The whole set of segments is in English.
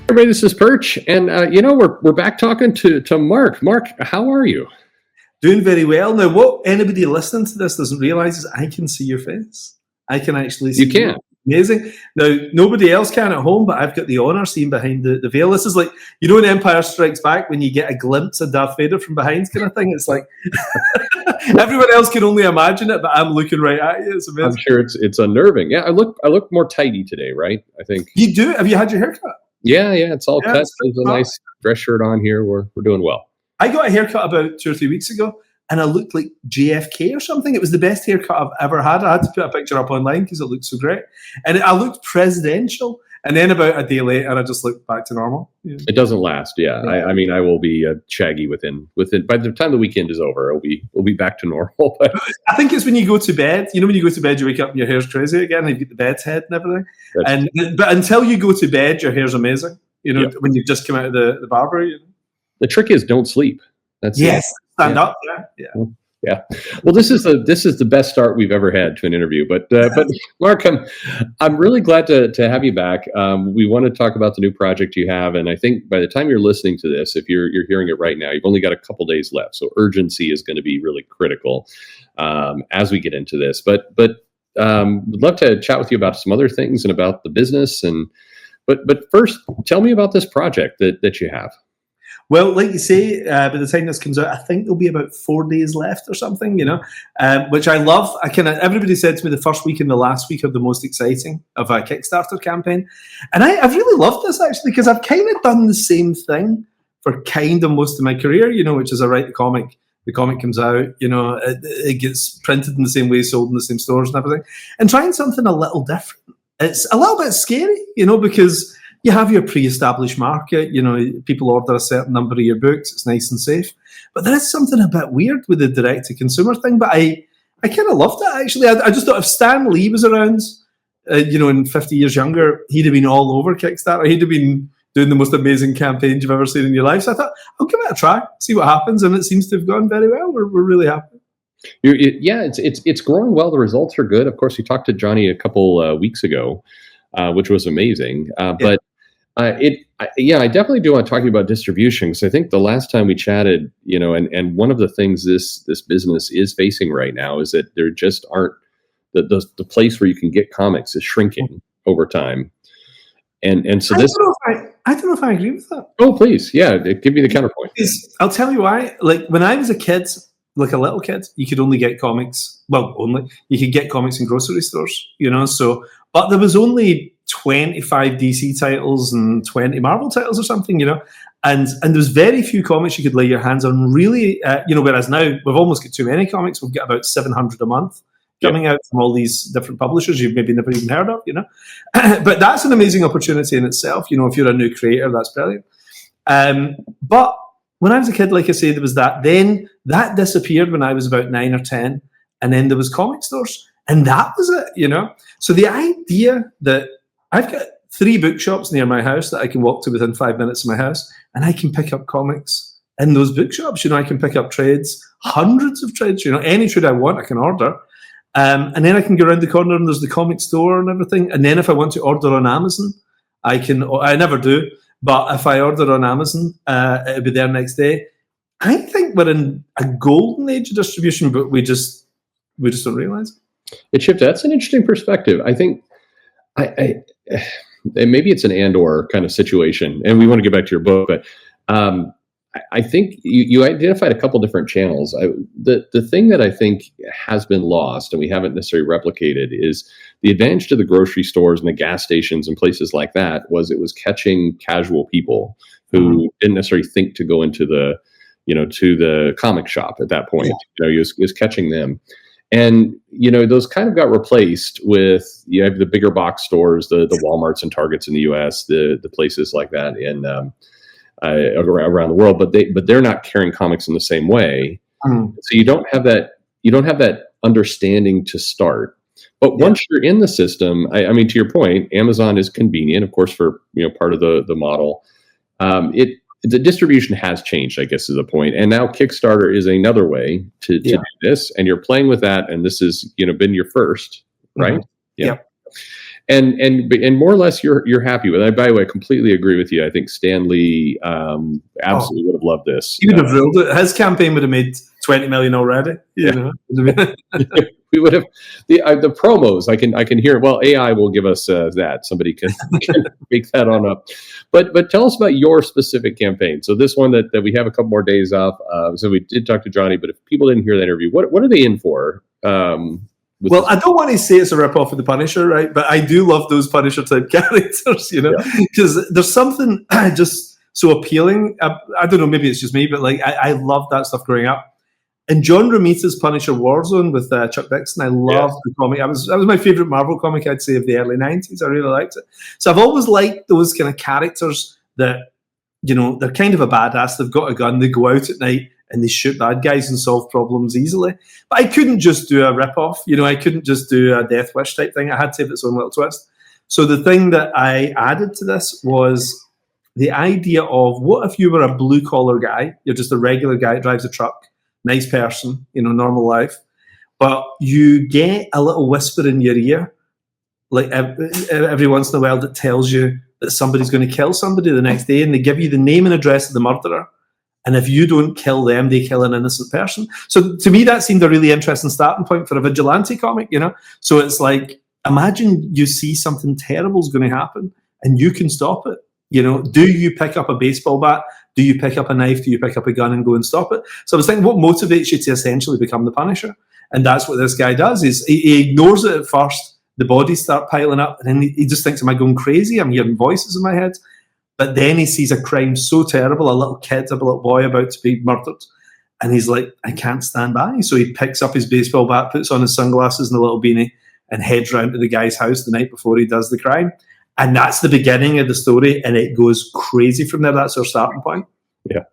Everybody, this is Perch, and we're back talking to Mark. Mark, how are you? Doing very well. Now, what anybody listening to this doesn't realize is I can see your face. I can actually see You can. Amazing. Now, nobody else can at home, but I've got the honour seeing behind the veil. This is like, in Empire Strikes Back, when you get a glimpse of Darth Vader from behind kind of thing. It's like, everyone else can only imagine it, but I'm looking right at you. It's amazing. I'm sure it's unnerving. Yeah, I look more tidy today, right? I think. You do? Have you had your haircut? Yeah, it's all cut. There's a nice dress shirt on here. We're doing well. I got a haircut about 2 or 3 weeks ago, and I looked like JFK or something. It was the best haircut I've ever had. I had to put a picture up online because it looked so great. And I looked presidential. And then about a day later, I just looked back to normal. Yeah. It doesn't last. Yeah. I mean, I will be shaggy within. By the time the weekend is over, we'll be back to normal. But I think it's when you go to bed. When you go to bed, you wake up and your hair's crazy again. And you get the bed's head and everything. But until you go to bed, your hair's amazing. When you've just come out of the barber. The trick is don't sleep. That's stand up. Yeah. Well, this is the best start we've ever had to an interview. But Mark, I'm really glad to have you back. We want to talk about the new project you have, and I think by the time you're listening to this, if you're hearing it right now, you've only got a couple days left. So urgency is going to be really critical as we get into this. But would love to chat with you about some other things and about the business. But first, tell me about this project that you have. Well, like you say, by the time this comes out, I think there'll be about 4 days left or something, which I love. Everybody said to me the first week and the last week are the most exciting of a Kickstarter campaign. And I've really loved this, actually, because I've kind of done the same thing for kind of most of my career, which is I write the comic comes out, it gets printed in the same way, sold in the same stores and everything. And trying something a little different. It's a little bit scary, because you have your pre-established market, people order a certain number of your books, it's nice and safe. But there is something a bit weird with the direct-to-consumer thing, but I kind of loved it, actually. I just thought if Stan Lee was around, in 50 years younger, he'd have been all over Kickstarter. He'd have been doing the most amazing campaigns you've ever seen in your life. So I thought, I'll give it a try, see what happens, and it seems to have gone very well. We're really happy. It's growing well. The results are good. Of course, we talked to Johnny a couple weeks ago, which was amazing. But I definitely do want to talk to you about distribution, because I think the last time we chatted, and one of the things this business is facing right now is that there just aren't the place where you can get comics is shrinking over time. And so this. I don't know if I agree with that. Oh, please, give me the counterpoint. I'll tell you why. Like when I was a kid. Like a little kid, you could only get comics. You could get comics in grocery stores, but there was only 25 DC titles and 20 Marvel titles or something, and there's very few comics you could lay your hands on, really, whereas now we've almost got too many comics. We've got about 700 a month coming out from all these different publishers you've maybe never even heard of, But that's an amazing opportunity in itself, if you're a new creator, that's brilliant. But when I was a kid, like I say, there was that. Then that disappeared when I was about 9 or 10. And then there was comic stores. And that was it, So the idea that I've got 3 bookshops near my house that I can walk to within 5 minutes of my house, and I can pick up comics in those bookshops. I can pick up trades, hundreds of trades, any trade I want, I can order. And then I can go around the corner and there's the comic store and everything. And then if I want to order on Amazon, I never do. But if I order on Amazon, it'll be there next day. I think we're in a golden age of distribution, but we just don't realize it. Shifted. That's an interesting perspective. I think maybe it's an and/or kind of situation, and we want to get back to your book, but I think you identified a couple different channels. The thing that I think has been lost and we haven't necessarily replicated is the advantage to the grocery stores and the gas stations and places like that was it was catching casual people who didn't necessarily think to go into the comic shop at that point. He was catching them. And, those kind of got replaced with, you have the bigger box stores, the Walmarts and Targets in the US, the places like that in around the world, but they're not carrying comics in the same way. So you don't have that understanding to start. But once you're in the system, I mean, to your point, Amazon is convenient, of course, for part of the model. The distribution has changed, I guess, is the point. And now Kickstarter is another way to do this, and you're playing with that. And this has been your first, right? Yeah. and more or less you're happy with it. By the way, I completely agree with you. I think Stan Lee absolutely would have loved this. He would have ruled it. His campaign would have made 20 million already. You know? We would have the promos. I can hear. Well, AI will give us that. Somebody can make that on up. But tell us about your specific campaign. So this one that we have a couple more days off. So we did talk to Johnny, but if people didn't hear the interview, what are they in for? Well, I don't want to say it's a rip-off of the Punisher, right? But I do love those Punisher-type characters, you know, because there's something just so appealing. I don't know, maybe it's just me, but like I love that stuff growing up. And John Romita's Punisher Warzone with Chuck Dixon, I love the comic. That was my favorite Marvel comic, I'd say, of the early 90s. I really liked it. So I've always liked those kind of characters that, you know, they're kind of a badass. They've got a gun. They go out at night and they shoot bad guys and solve problems easily. But I couldn't just do a rip-off. You know, I couldn't just do a Death Wish type thing. I had to have its own little twist. So the thing that I added to this was the idea of, what if you were a blue-collar guy? You're just a regular guy that drives a truck. Nice person, you know, normal life. But you get a little whisper in your ear, like every once in a while, that tells you that somebody's going to kill somebody the next day, and they give you the name and address of the murderer. And if you don't kill them, they kill an innocent person. So to me, that seemed a really interesting starting point for a vigilante comic, you know? So it's like, imagine you see something terrible is going to happen and you can stop it. You know, do you pick up a baseball bat? Do you pick up a knife? Do you pick up a gun and go and stop it? So I was thinking, what motivates you to essentially become the Punisher? And that's what this guy does, is he ignores it at first. The bodies start piling up, and then he just thinks, am I going crazy? I'm hearing voices in my head. But then he sees a crime so terrible, a little little boy about to be murdered. And he's like, I can't stand by. So he picks up his baseball bat, puts on his sunglasses and a little beanie, and heads round to the guy's house the night before he does the crime. And that's the beginning of the story, and it goes crazy from there. That's our starting point. Yeah.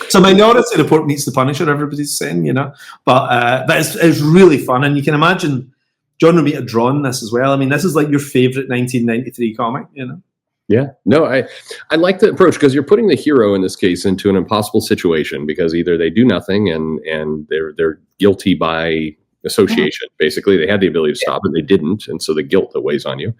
So Minority Report meets the Punisher, everybody's saying, you know. But it's really fun, and you can imagine John Romita drawn this as well. I mean, this is like your favorite 1993 comic, you know. Yeah, no, I like the approach, because you're putting the hero in this case into an impossible situation, because either they do nothing and they're guilty by association. Basically, they had the ability to stop it, they didn't, and so the guilt that weighs on you.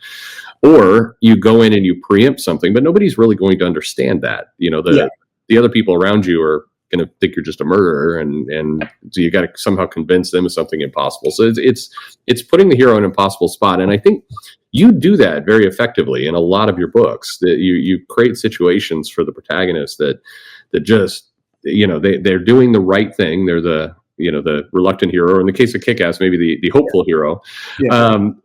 Or you go in and you preempt something, but nobody's really going to understand that. You know, the other people around you are going to think you're just a murderer, and so you got to somehow convince them of something impossible. So it's putting the hero in an impossible spot, and I think you do that very effectively in a lot of your books. That you create situations for the protagonist that just, you know, they're doing the right thing. They're the reluctant hero, or in the case of Kick-Ass, maybe the hopeful hero.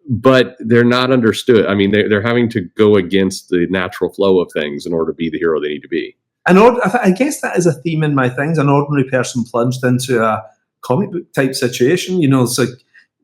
But they're not understood. I mean, they're having to go against the natural flow of things in order to be the hero they need to be. I guess that is a theme in my things. An ordinary person plunged into a comic book type situation. You know, it's like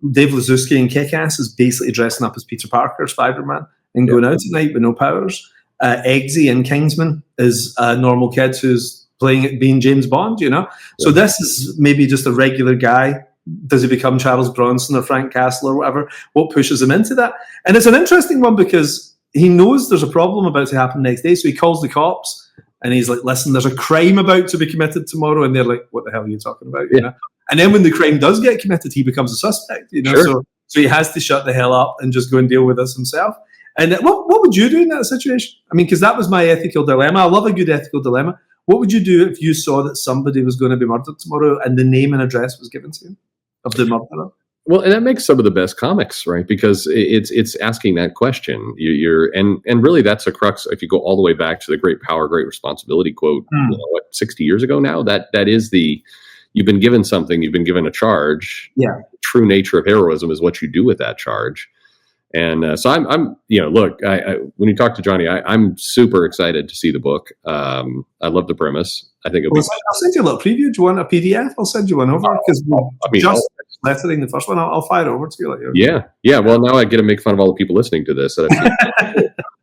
Dave Lazuski in Kick-Ass is basically dressing up as Peter Parker, Spider-Man, and going out at night with no powers. Eggsy in Kingsman is a normal kid who's being James Bond, you know? So this is maybe just a regular guy. Does he become Charles Bronson or Frank Castle or whatever? What pushes him into that? And it's an interesting one, because he knows there's a problem about to happen next day. So he calls the cops and he's like, listen, there's a crime about to be committed tomorrow. And they're like, what the hell are you talking about? You know? And then when the crime does get committed, he becomes a suspect, you know? Sure. So he has to shut the hell up and just go and deal with this himself. And what would you do in that situation? I mean, because that was my ethical dilemma. I love a good ethical dilemma. What would you do if you saw that somebody was going to be murdered tomorrow and the name and address was given to you of the murderer? Well, and that makes some of the best comics, right? Because it's asking that question. And really that's a crux. If you go all the way back to the great power, great responsibility quote, 60 years ago now, that is you've been given something, you've been given a charge. Yeah. The true nature of heroism is what you do with that charge. And so I'm look, when you talk to Johnny, I'm super excited to see the book. I love the premise. I think I'll send you a little preview. Do you want a PDF? I'll send you one over, because just lettering the first one. I'll fire it over to you later. Yeah. Well, now I get to make fun of all the people listening to this.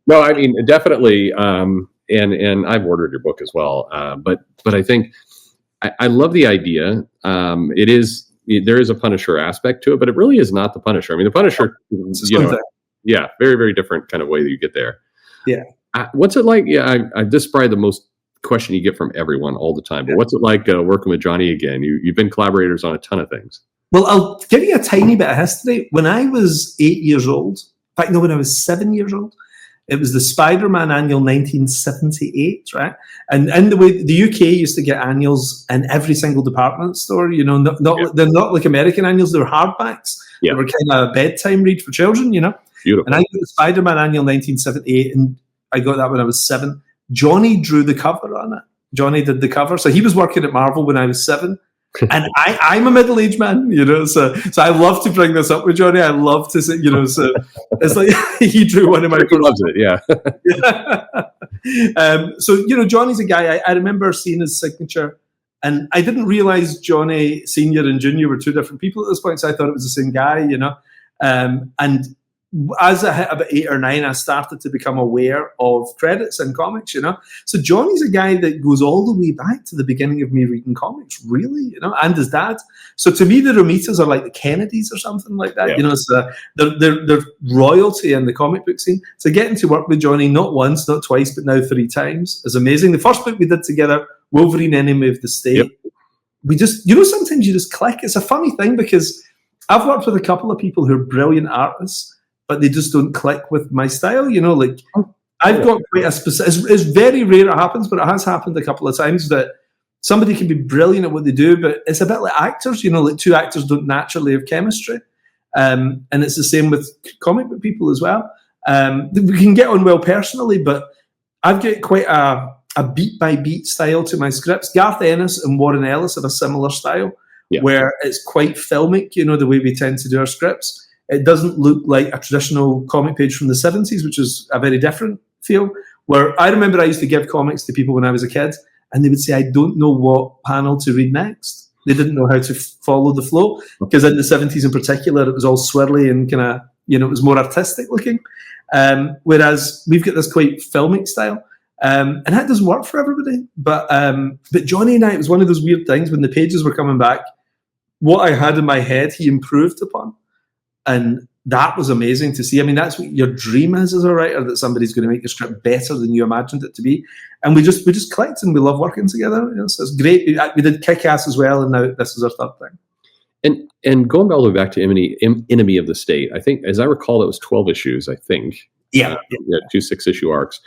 No, I mean, definitely. And I've ordered your book as well. But I think I love the idea. There is a Punisher aspect to it, but it really is not the Punisher. I mean, the Punisher, very, very different kind of way that you get there. Yeah. What's it like? Yeah, this is probably the most question you get from everyone all the time. But what's it like working with Johnny again? You've been collaborators on a ton of things. Well, I'll give you a tiny bit of history. When I was 8 years old, fact, no, when I was 7 years old. It was the Spider-Man annual 1978, right? And in the way the UK used to get annuals in every single department store, you know, they're not like American annuals, they're hardbacks. Yeah. They were kind of a bedtime read for children, you know. Beautiful. And I got the Spider-Man annual 1978, and I got that when I was 7. Johnny drew the cover on it. Johnny did the cover. So he was working at Marvel when I was 7. And I'm a middle-aged man, you know, so I love to bring this up with Johnny. I love to say, you know, so it's like he drew one of my. He loves it, yeah. So, you know, Johnny's a guy, I remember seeing his signature, and I didn't realize Johnny Senior and Junior were two different people at this point, so I thought it was the same guy, you know. And as I hit about 8 or 9, I started to become aware of credits in comics, you know. So Johnny's a guy that goes all the way back to the beginning of me reading comics, really, you know, and his dad. So to me, the Romitas are like the Kennedys or something like that, you know. So they're royalty in the comic book scene. So getting to work with Johnny not once, not twice, but now 3 times is amazing. The first book we did together, Wolverine, Enemy of the State, we just, you know, sometimes you just click. It's a funny thing because I've worked with a couple of people who are brilliant artists, but they just don't click with my style, you know, like I've got quite a specific, it's very rare it happens, but it has happened a couple of times that somebody can be brilliant at what they do, but it's a bit like actors, you know, like 2 actors don't naturally have chemistry. And it's the same with comic book people as well. We can get on well personally, but I've got quite a beat by beat style to my scripts. Garth Ennis and Warren Ellis have a similar style where it's quite filmic, you know, the way we tend to do our scripts. It doesn't look like a traditional comic page from the 70s, which is a very different feel. Where I remember I used to give comics to people when I was a kid, and they would say, I don't know what panel to read next. They didn't know how to follow the flow, because in the 70s in particular, it was all swirly and kind of, you know, it was more artistic looking. Whereas we've got this quite filmic style. And that doesn't work for everybody. But Johnny and I, it was one of those weird things when the pages were coming back, what I had in my head, he improved upon. And that was amazing to see. I mean, that's what your dream is as a writer, that somebody's going to make the script better than you imagined it to be. And we just clicked, and we love working together. You know, so it's great. We did Kick-Ass as well, and now this is our 3rd thing. And going all the way back to Enemy of the State, I think, as I recall, it was 12 issues, I think. Yeah. 2 6-issue arcs.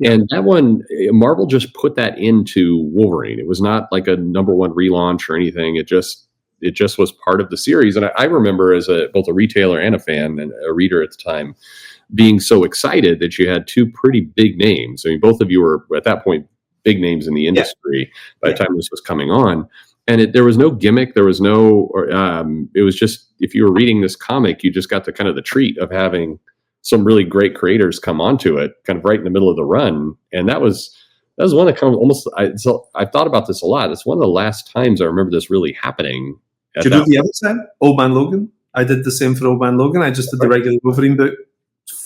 And that one, Marvel just put that into Wolverine. It was not like a #1 relaunch or anything. It just was part of the series. And I remember as both a retailer and a fan and a reader at the time being so excited that you had 2 pretty big names. I mean, both of you were at that point big names in the industry by the time this was coming on. And there was no gimmick. There was no, it was just, if you were reading this comic, you just got the kind of the treat of having some really great creators come onto it kind of right in the middle of the run. And that was one that kind of almost, I thought about this a lot. It's one of the last times I remember this really happening. Did you do the other side? Old Man Logan? I did the same for Old Man Logan. I just did the regular Wolverine book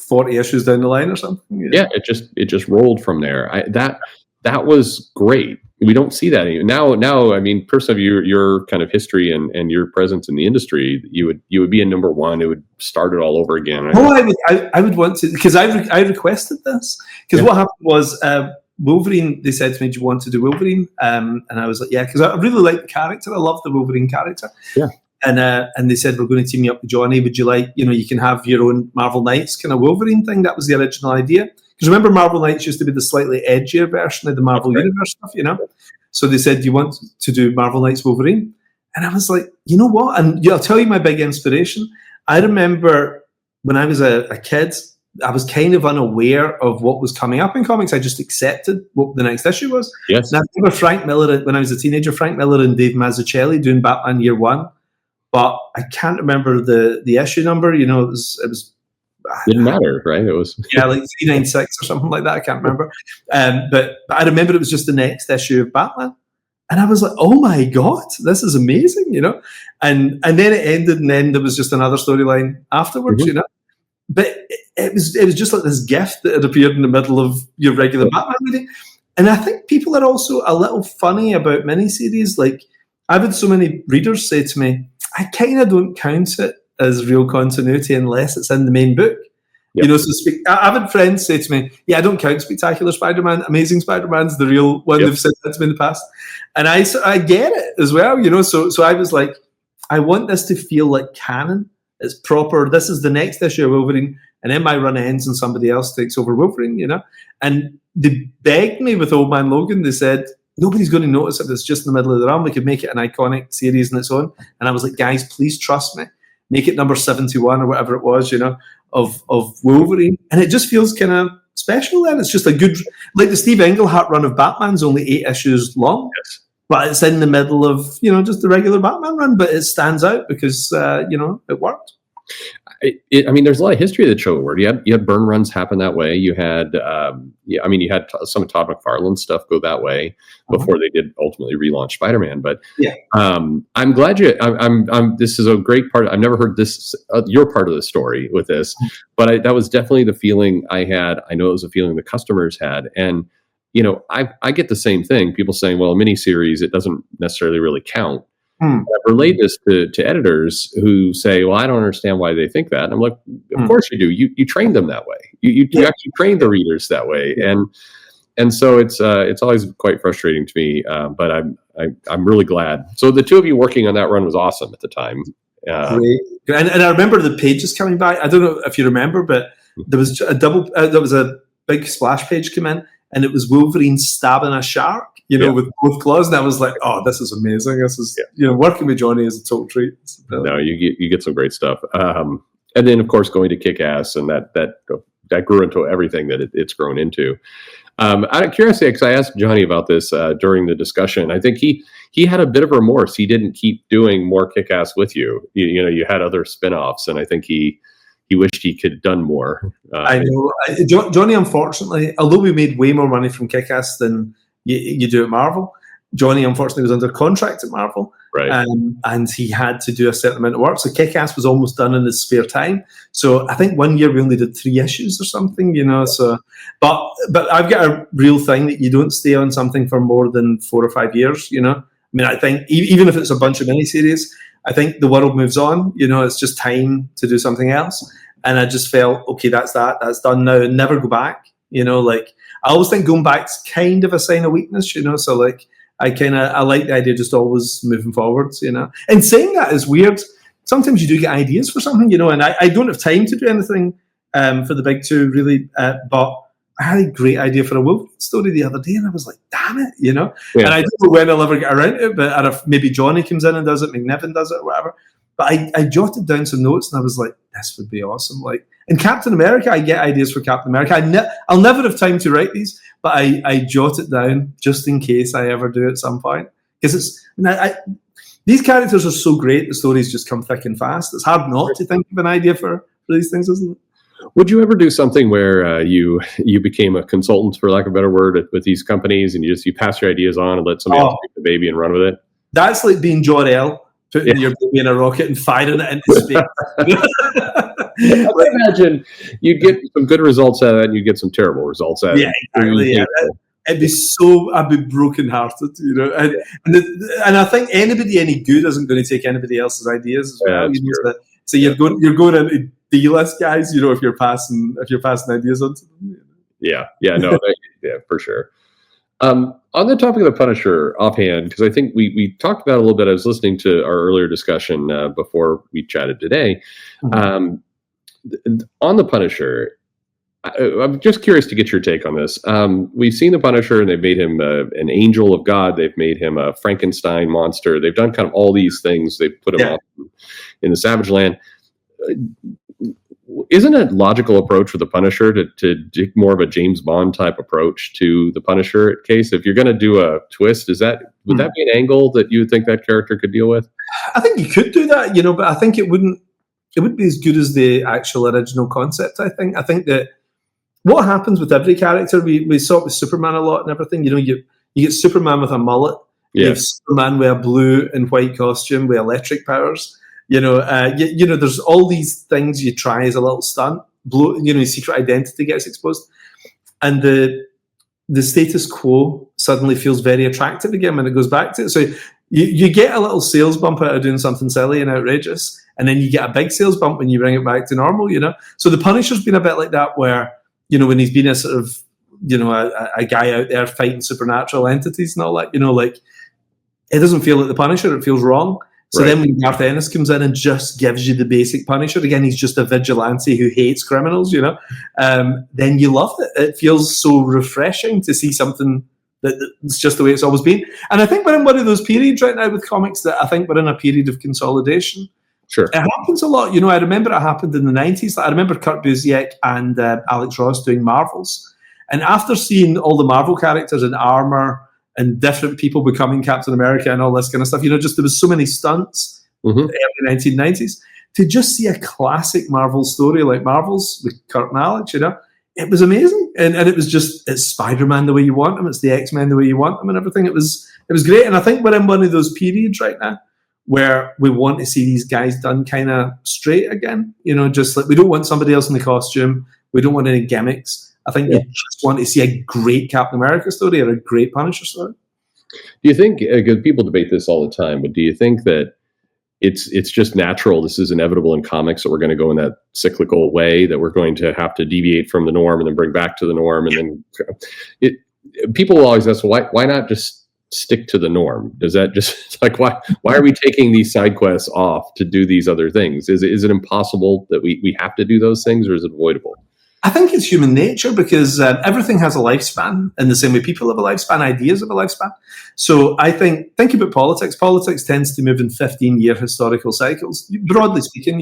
40 issues down the line or something. Yeah, it just rolled from there. That was great. We don't see that anymore. Now, I mean, personally, your kind of history and your presence in the industry, you would be a #1. It would start it all over again. I would want to, because I requested this. Because what happened was, Wolverine, they said to me, do you want to do Wolverine? And I was like, yeah, because I really like the character. I love the Wolverine character. Yeah. And they said, we're going to team you up with Johnny. Would you like, you know, you can have your own Marvel Knights kind of Wolverine thing. That was the original idea. Because remember, Marvel Knights used to be the slightly edgier version of the Marvel Universe stuff, you know? So they said, do you want to do Marvel Knights Wolverine? And I was like, you know what? And I'll tell you my big inspiration. I remember when I was a kid, I was kind of unaware of what was coming up in comics. I just accepted what the next issue was. Yes. And I remember Frank Miller, when I was a teenager, Frank Miller and Dave Mazzucchelli doing Batman Year One. But I can't remember the issue number. You know, it was didn't matter, right? It was like 396 or something like that. I can't remember. But I remember it was just the next issue of Batman. And I was like, oh my God, this is amazing, you know? And then it ended, and then there was just another storyline afterwards, you know? But it was just like this gift that had appeared in the middle of your regular Batman reading. And I think people are also a little funny about miniseries. Like, I've had so many readers say to me, I kind of don't count it as real continuity unless it's in the main book. You know, so I've had friends say to me, yeah, I don't count Spectacular Spider-Man. Amazing Spider-Man's the real one. They've said that to me in the past. And I get it as well, you know. So I was like, I want this to feel like canon. It's proper. This is the next issue of Wolverine, and then my run ends and somebody else takes over Wolverine, And they begged me with Old Man Logan. They said, nobody's going to notice if it's just in the middle of the run. We could make it an iconic series on its own. And I was like, guys, please trust me. Make it number 71 or whatever it was, of Wolverine. And it just feels kind of special then. It's just a good, like the Steve Englehart run of Batman's only 8 issues long. Yes. But it's in the middle of, just the regular Batman run. But it stands out because, it worked. There's a lot of history that show where you had burn runs happen that way. You had, you had some Todd McFarlane stuff go that way before they did ultimately relaunch Spider-Man. But I'm glad this is a great part. I've never heard this, your part of the story with this, but that was definitely the feeling I had. I know it was a feeling the customers had. And, I get the same thing. People saying, well, a miniseries, it doesn't necessarily really count. I've relayed this to editors who say, well, I don't understand why they think that. And I'm like, of course you do. You trained them that way. You actually trained the readers that way. And so it's always quite frustrating to me. But I'm really glad. So the two of you working on that run was awesome at the time. Great. And I remember the pages coming by. I don't know if you remember, but there was a big splash page come in, and it was Wolverine stabbing a shark. With both claws, and I was like, "Oh, this is amazing! This is working with Johnny is a total treat." No, you get some great stuff, and then of course going to Kick-Ass, and that grew into everything that it's grown into. Out of curiosity, because I asked Johnny about this during the discussion, I think he had a bit of remorse. He didn't keep doing more Kick-Ass with you. You had other spinoffs, and I think he wished he could have done more. I know Johnny. Unfortunately, although we made way more money from Kick-Ass than you do at Marvel, Johnny unfortunately was under contract at Marvel, right? And he had to do a certain amount of work. So Kick-Ass was almost done in his spare time. So I think one year we only did 3 issues or something, So, but I've got a real thing that you don't stay on something for more than 4 or 5 years. I think even if it's a bunch of miniseries, I think the world moves on. It's just time to do something else. And I just felt, okay, that's done now, and never go back. I always think going back's kind of a sign of weakness, So I like the idea of just always moving forwards, And saying that is weird. Sometimes you do get ideas for something, And I don't have time to do anything for the big two really, but I had a great idea for a Wolverine story the other day, and I was like, damn it, Yeah. And I don't know when I'll ever get around to it, but if maybe Johnny comes in and does it, McNiven does it, or whatever. But I jotted down some notes, and I was like, this would be awesome. In Captain America, I get ideas for Captain America. I'll never have time to write these, but I jot it down just in case I ever do at some point. Because these characters are so great, the stories just come thick and fast. It's hard not to think of an idea for these things, isn't it? Would you ever do something where you became a consultant, for lack of a better word, with these companies, and you pass your ideas on and let somebody else take the baby and run with it? That's like being Jor-El, putting your baby in a rocket and firing it into space. I imagine you'd get some good results out of it, and you'd get some terrible results out of it. Yeah, exactly. Yeah. I'd be brokenhearted, And I think anybody any good isn't going to take anybody else's ideas as well. So you're going into D-list guys, if you're passing ideas on to them. Yeah, for sure. On the topic of the Punisher, offhand, because I think we talked about it a little bit. I was listening to our earlier discussion before we chatted today. Mm-hmm. On the Punisher, I'm just curious to get your take on this. We've seen the Punisher, and they've made him an angel of God. They've made him a Frankenstein monster. They've done kind of all these things. They've put him out in the Savage Land. Isn't a logical approach with the Punisher to do more of a James Bond type approach to the Punisher case? If you're going to do a twist, would that be an angle that you would think that character could deal with? I think you could do that, but I think it wouldn't be as good as the actual original concept. I think that what happens with every character, we saw it with Superman a lot and everything. You get Superman with a mullet. You have Superman with a blue and white costume with electric powers. There's all these things you try as a little stunt. His secret identity gets exposed, and the status quo suddenly feels very attractive again when it goes back to it. So you get a little sales bump out of doing something silly and outrageous, and then you get a big sales bump when you bring it back to normal. So the Punisher's been a bit like that, where when he's been a sort of a guy out there fighting supernatural entities and all that. It doesn't feel like the Punisher. It feels wrong. So then when Garth Ennis comes in and just gives you the basic Punisher, again, he's just a vigilante who hates criminals, then you love it. It feels so refreshing to see something that's just the way it's always been. And I think we're in one of those periods right now with comics that I think we're in a period of consolidation. Sure. It happens a lot. I remember it happened in the 90s. I remember Kurt Busiek and Alex Ross doing Marvels. And after seeing all the Marvel characters in armor and different people becoming Captain America and all this kind of stuff, just there was so many stunts in the early 1990s. To just see a classic Marvel story like Marvels with Kurt and Alex, it was amazing. And it was just, it's Spider-Man the way you want him, it's the X-Men the way you want them and everything. It was great. And I think we're in one of those periods right now where we want to see these guys done kind of straight again. Just like we don't want somebody else in the costume. We don't want any gimmicks. I think we just want to see a great Captain America story or a great Punisher story. Do you think, because people debate this all the time, but do you think that it's just natural, this is inevitable in comics, that we're going to go in that cyclical way, that we're going to have to deviate from the norm and then bring back to the norm? And then people will always ask, why not just stick to the norm? Does that just like, why are we taking these side quests off to do these other things? Is it impossible that we have to do those things, or is it avoidable? I think it's human nature because everything has a lifespan in the same way people have a lifespan, ideas have a lifespan. So I think about politics. Politics tends to move in 15-year historical cycles, broadly speaking,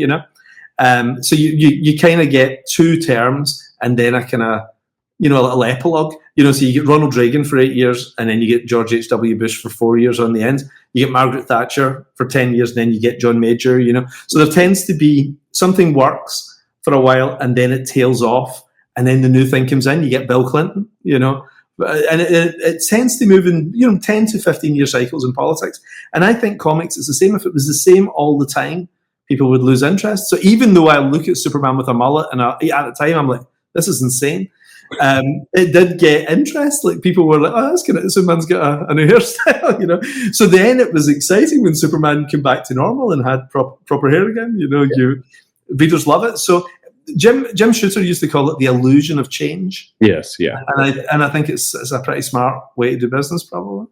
So you kind of get 2 terms and then a kind of, a little epilogue. So you get Ronald Reagan for 8 years and then you get George H.W. Bush for 4 years on the end. You get Margaret Thatcher for 10 years and then you get John Major, So there tends to be something works for a while and then it tails off and then the new thing comes in. You get Bill Clinton, and it tends to move in 10 to 15-year cycles in politics. And I think comics is the same. If it was the same all the time, people would lose interest. So even though I look at Superman with a mullet and at the time I'm like, this is insane, it did get interest. Like people were like, oh, that's good, Superman's got a new hairstyle, So then it was exciting when Superman came back to normal and had proper hair again. Readers love it. So Jim Shooter used to call it the illusion of change. Yes, yeah. And I think it's a pretty smart way to do business, probably.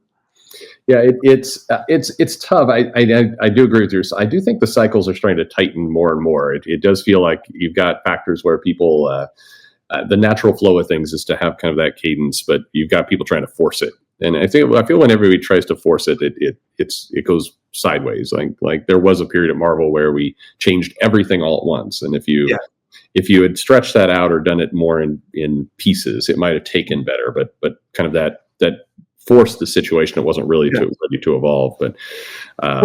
Yeah, it's tough. I do agree with you. I do think the cycles are starting to tighten more and more. It does feel like you've got factors where people, the natural flow of things is to have kind of that cadence, but you've got people trying to force it. And I feel when everybody tries to force it, it goes sideways. Like there was a period at Marvel where we changed everything all at once, and if you had stretched that out or done it more in pieces, it might have taken better. But kind of that forced the situation. It wasn't really ready to evolve. But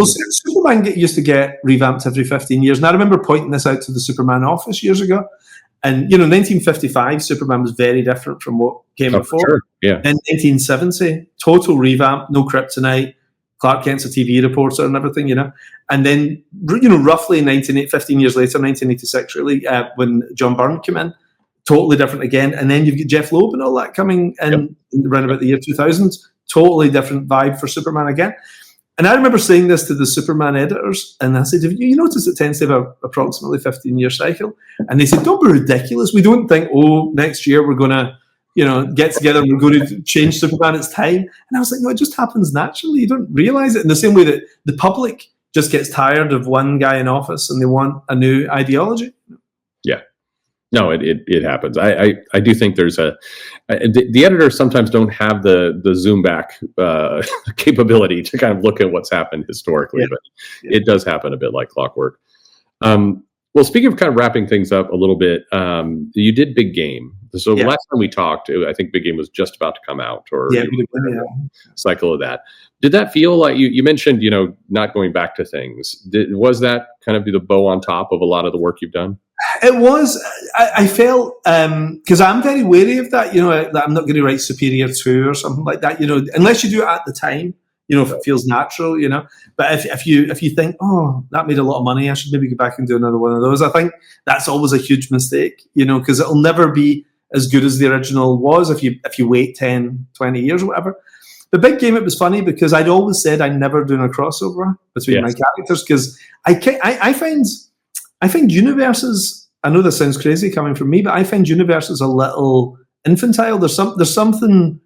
Superman used to get revamped every 15 years, and I remember pointing this out to the Superman office years ago. And 1955, Superman was very different from what came before. Sure. Yeah. In 1970, total revamp, no kryptonite, Clark Kent's a TV reporter and everything, And then, roughly 15 years later, 1986, really, when John Byrne came in, totally different again. And then you've got Jeff Loeb and all that coming in around about the year 2000, totally different vibe for Superman again. And I remember saying this to the Superman editors, and I said, have you noticed it tends to have approximately 15-year cycle? And they said, don't be ridiculous. We don't think, next year we're going to, get together and we're going to change Superman. It's time. And I was like, no, it just happens naturally. You don't realize it in the same way that the public just gets tired of one guy in office and they want a new ideology. Yeah. No, it happens. I do think there's the editors sometimes don't have the zoom back capability to kind of look at what's happened historically, but it does happen a bit like clockwork. Well, speaking of kind of wrapping things up a little bit, you did Big Game. So the last time we talked, I think Big Game was just about to come out, or cycle of that. Did that feel like you mentioned, not going back to things? Was that kind of the bow on top of a lot of the work you've done? It was. I felt because I'm very wary of that. That I'm not going to write Superior 2 or something like that. Unless you do it at the time. If it feels natural. But if you think, oh, that made a lot of money, I should maybe go back and do another one of those. I think that's always a huge mistake. Because it'll never be as good as the original was if you wait 10, 20 years or whatever. The Big Game, it was funny because I'd always said I'm never doing a crossover between my characters because I find universes, I know this sounds crazy coming from me, but I find universes a little infantile. There's something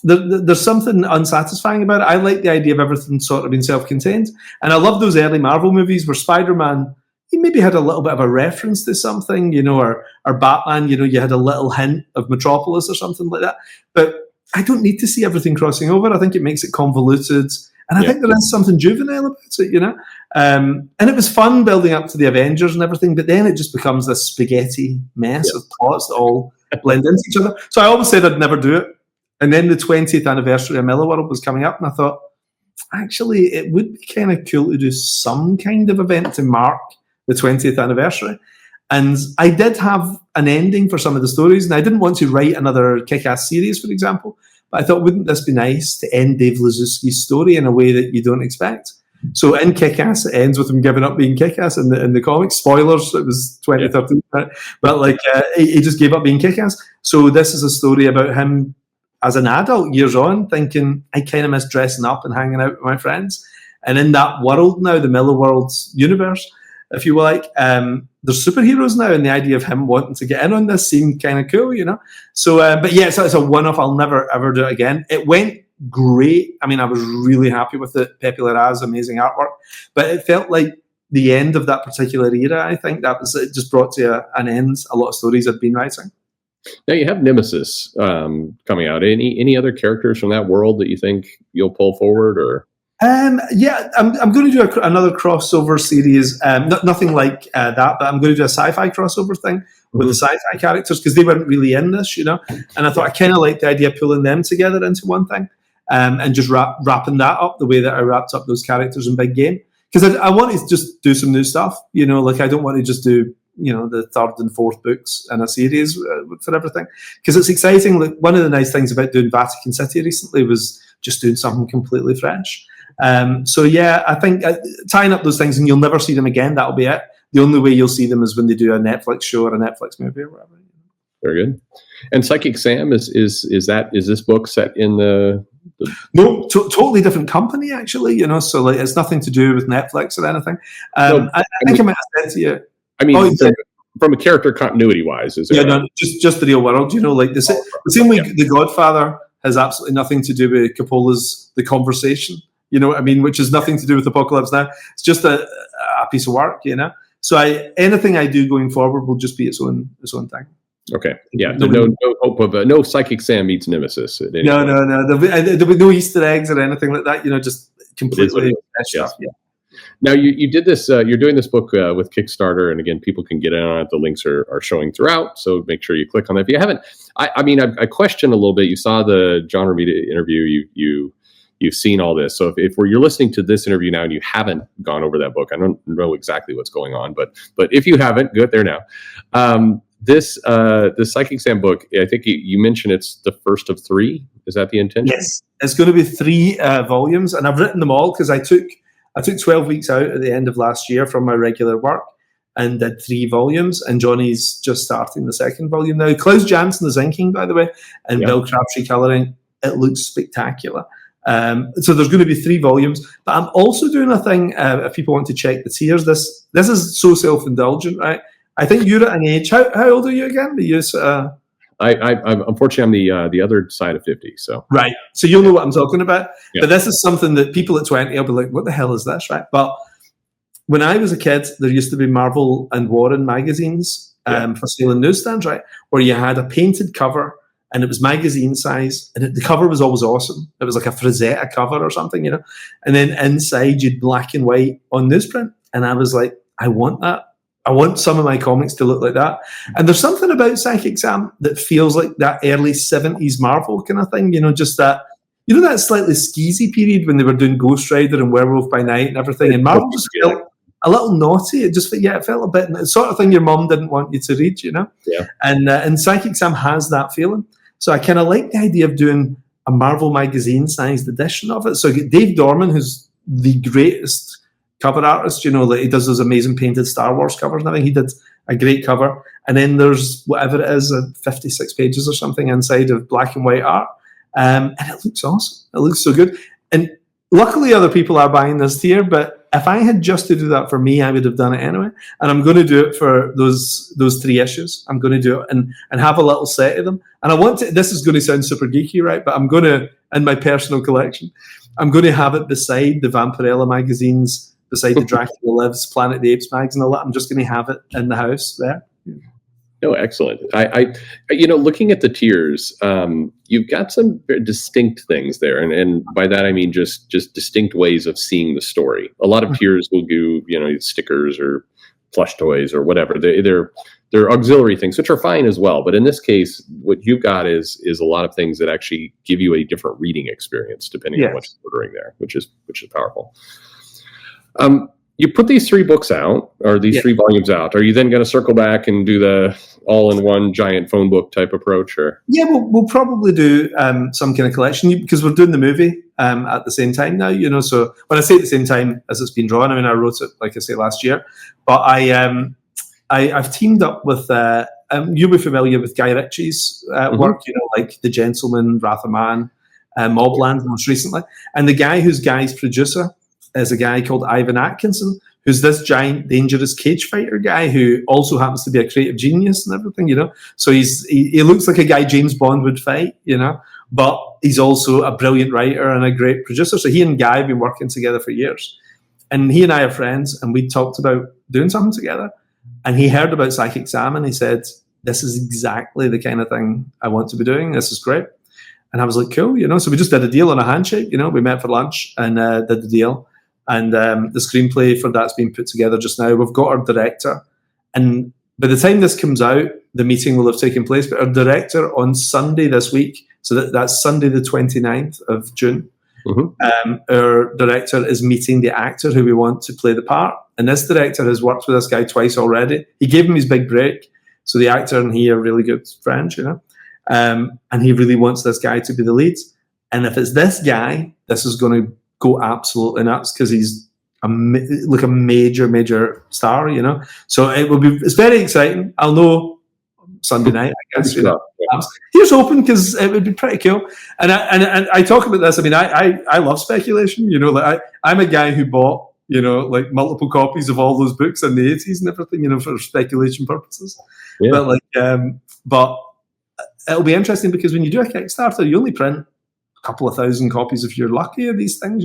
there's something unsatisfying about it. I like the idea of everything sort of being self-contained, and I love those early Marvel movies where Spider-Man, he maybe had a little bit of a reference to something, or Batman, you had a little hint of Metropolis or something like that. But I don't need to see everything crossing over. I think it makes it convoluted, and I think there is something juvenile about it, And it was fun building up to the Avengers and everything, but then it just becomes this spaghetti mess of plots that all blend into each other. So I always said I'd never do it. And then the 20th anniversary of Millarworld was coming up, and I thought, actually, it would be kind of cool to do some kind of event to mark the 20th anniversary. And I did have an ending for some of the stories, and I didn't want to write another Kick-Ass series, for example, but I thought, wouldn't this be nice to end Dave Lazuski's story in a way that you don't expect? So in Kick-Ass, it ends with him giving up being Kick-Ass in the comics. Spoilers, it was 2013, but he just gave up being Kick-Ass. So this is a story about him as an adult, years on, thinking, I kind of miss dressing up and hanging out with my friends. And in that world now, the Millarworld universe, if you like, there's superheroes now, and the idea of him wanting to get in on this seemed kind of cool, So, but yeah, so it's a one-off. I'll never, ever do it again. It went great. I mean, I was really happy with it. Pepe Larraz's amazing artwork. But it felt like the end of that particular era, I think. It just brought to an end a lot of stories I'd been writing. Now you have Nemesis coming out. Any other characters from that world that you think you'll pull forward, or? Yeah, I'm going to do another crossover series. Nothing like that, but I'm going to do a sci-fi crossover thing with the sci-fi characters because they weren't really in this, And I thought I kind of liked the idea of pulling them together into one thing, and just wrapping that up the way that I wrapped up those characters in Big Game. Because I wanted to just do some new stuff, I don't want to just do the third and fourth books in a series for everything. Because it's exciting. Like, one of the nice things about doing Vatican City recently was just doing something completely fresh. So yeah, I think tying up those things, and you'll never see them again. That'll be it. The only way you'll see them is when they do a Netflix show or a Netflix movie or whatever. Very good. And Psychic Sam is this book set in the No, totally different company actually. So it's nothing to do with Netflix or anything. I think I might have said to you. I mean, from a character continuity wise, is it? No, just the real world. The same way The Godfather has absolutely nothing to do with Coppola's The Conversation. You know what I mean? Which has nothing to do with Apocalypse Now. It's just a piece of work, So anything I do going forward will just be its own thing. Okay. Yeah. No hope of no Psychic Sam meets Nemesis. No. There'll be no Easter eggs or anything like that. Just completely stuff. Yeah. Now you did this. You're doing this book with Kickstarter, and again, people can get in on it. The links are showing throughout, so make sure you click on that. If you haven't, I question a little bit. You saw the John Romita interview. You've seen all this. So if you're listening to this interview now and you haven't gone over that book, I don't know exactly what's going on, but if you haven't, go there now. This Psychic Sam book, I think you mentioned it's the first of 3. Is that the intention? Yes, it's going to be 3 volumes, and I've written them all because I took 12 weeks out at the end of last year from my regular work and did 3 volumes, and Johnny's just starting the 2nd volume now. Klaus Janson is inking, by the way, and Bill Crabtree colouring. It looks spectacular. So there's going to be 3 volumes, but I'm also doing a thing, if people want to check the tiers. This is so self-indulgent, right? I think you're at an age. How old are you again? I'm unfortunately I'm the other side of 50. So right. So you'll know what I'm talking about. Yeah. But this is something that people at 20 will be like, "What the hell is this?" Right? But when I was a kid, there used to be Marvel and Warren magazines for sale in newsstands, right? Where you had a painted cover and it was magazine size, and the cover was always awesome. It was like a Frazetta cover or something, And then inside you'd black and white on newsprint, and I was like, I want that. I want some of my comics to look like that. And there's something about Psychic Sam that feels like that early 70s Marvel kind of thing, just that, that slightly skeezy period when they were doing Ghost Rider and Werewolf by Night and everything. And Marvel just felt a little naughty. It just, it felt a bit, the sort of thing your mum didn't want you to read, Yeah. And Psychic Sam has that feeling. So I kind of like the idea of doing a Marvel magazine-sized edition of it. So Dave Dorman, who's the greatest cover artist, that he does those amazing painted Star Wars covers and everything. He did a great cover. And then there's whatever it is, 56 pages or something inside of black and white art. And it looks awesome. It looks so good. And luckily other people are buying this tier, but if I had just to do that for me, I would have done it anyway. And I'm going to do it for those 3 issues. I'm going to do it and have a little set of them. And I want to, this is going to sound super geeky, right? But I'm going to, in my personal collection, I'm going to have it beside the Vampirella magazines, beside the Dracula Lives, Planet of the Apes mags and all that. I'm just going to have it in the house there. Oh, excellent. I looking at the tiers, you've got some very distinct things there. And by that, I mean, just distinct ways of seeing the story. A lot of tiers will do, stickers or plush toys or whatever. They're auxiliary things, which are fine as well. But in this case, what you've got is a lot of things that actually give you a different reading experience depending on what you're ordering there, which is powerful. You put these 3 books out, or these 3 volumes out. Are you then going to circle back and do the all-in-one giant phone book type approach? Or we'll probably do some kind of collection because we're doing the movie at the same time now. So when I say at the same time as it's been drawn, I mean I wrote it, like I say, last year, but I've teamed up with. You'll be familiar with Guy Ritchie's work, like The Gentleman, Wrath of Man, Mobland, most recently, and the guy who's Guy's producer is a guy called Ivan Atkinson, who's this giant, dangerous cage fighter guy who also happens to be a creative genius and everything, So he looks like a guy James Bond would fight, but he's also a brilliant writer and a great producer. So he and Guy have been working together for years. And he and I are friends, and we talked about doing something together. And he heard about Psychic Sam, and he said, this is exactly the kind of thing I want to be doing. This is great. And I was like, cool, So we just did a deal on a handshake, We met for lunch and did the deal. And the screenplay for that's being put together just now. We've got our director. And by the time this comes out, the meeting will have taken place. But our director on Sunday this week, so that's Sunday the 29th of June, our director is meeting the actor who we want to play the part. And this director has worked with this guy twice already. He gave him his big break. So the actor and he are really good friends, and he really wants this guy to be the lead. And if it's this guy, this is going to go absolutely nuts because he's a major star, So it's very exciting. I'll know Sunday night, I guess. Here's hoping because it would be pretty cool. And I talk about this. I mean, I love speculation. I'm a guy who bought like multiple copies of all those books in the 80s and everything, for speculation purposes. Yeah. But it'll be interesting because when you do a Kickstarter, you only print a couple of thousand copies if you're lucky of these things,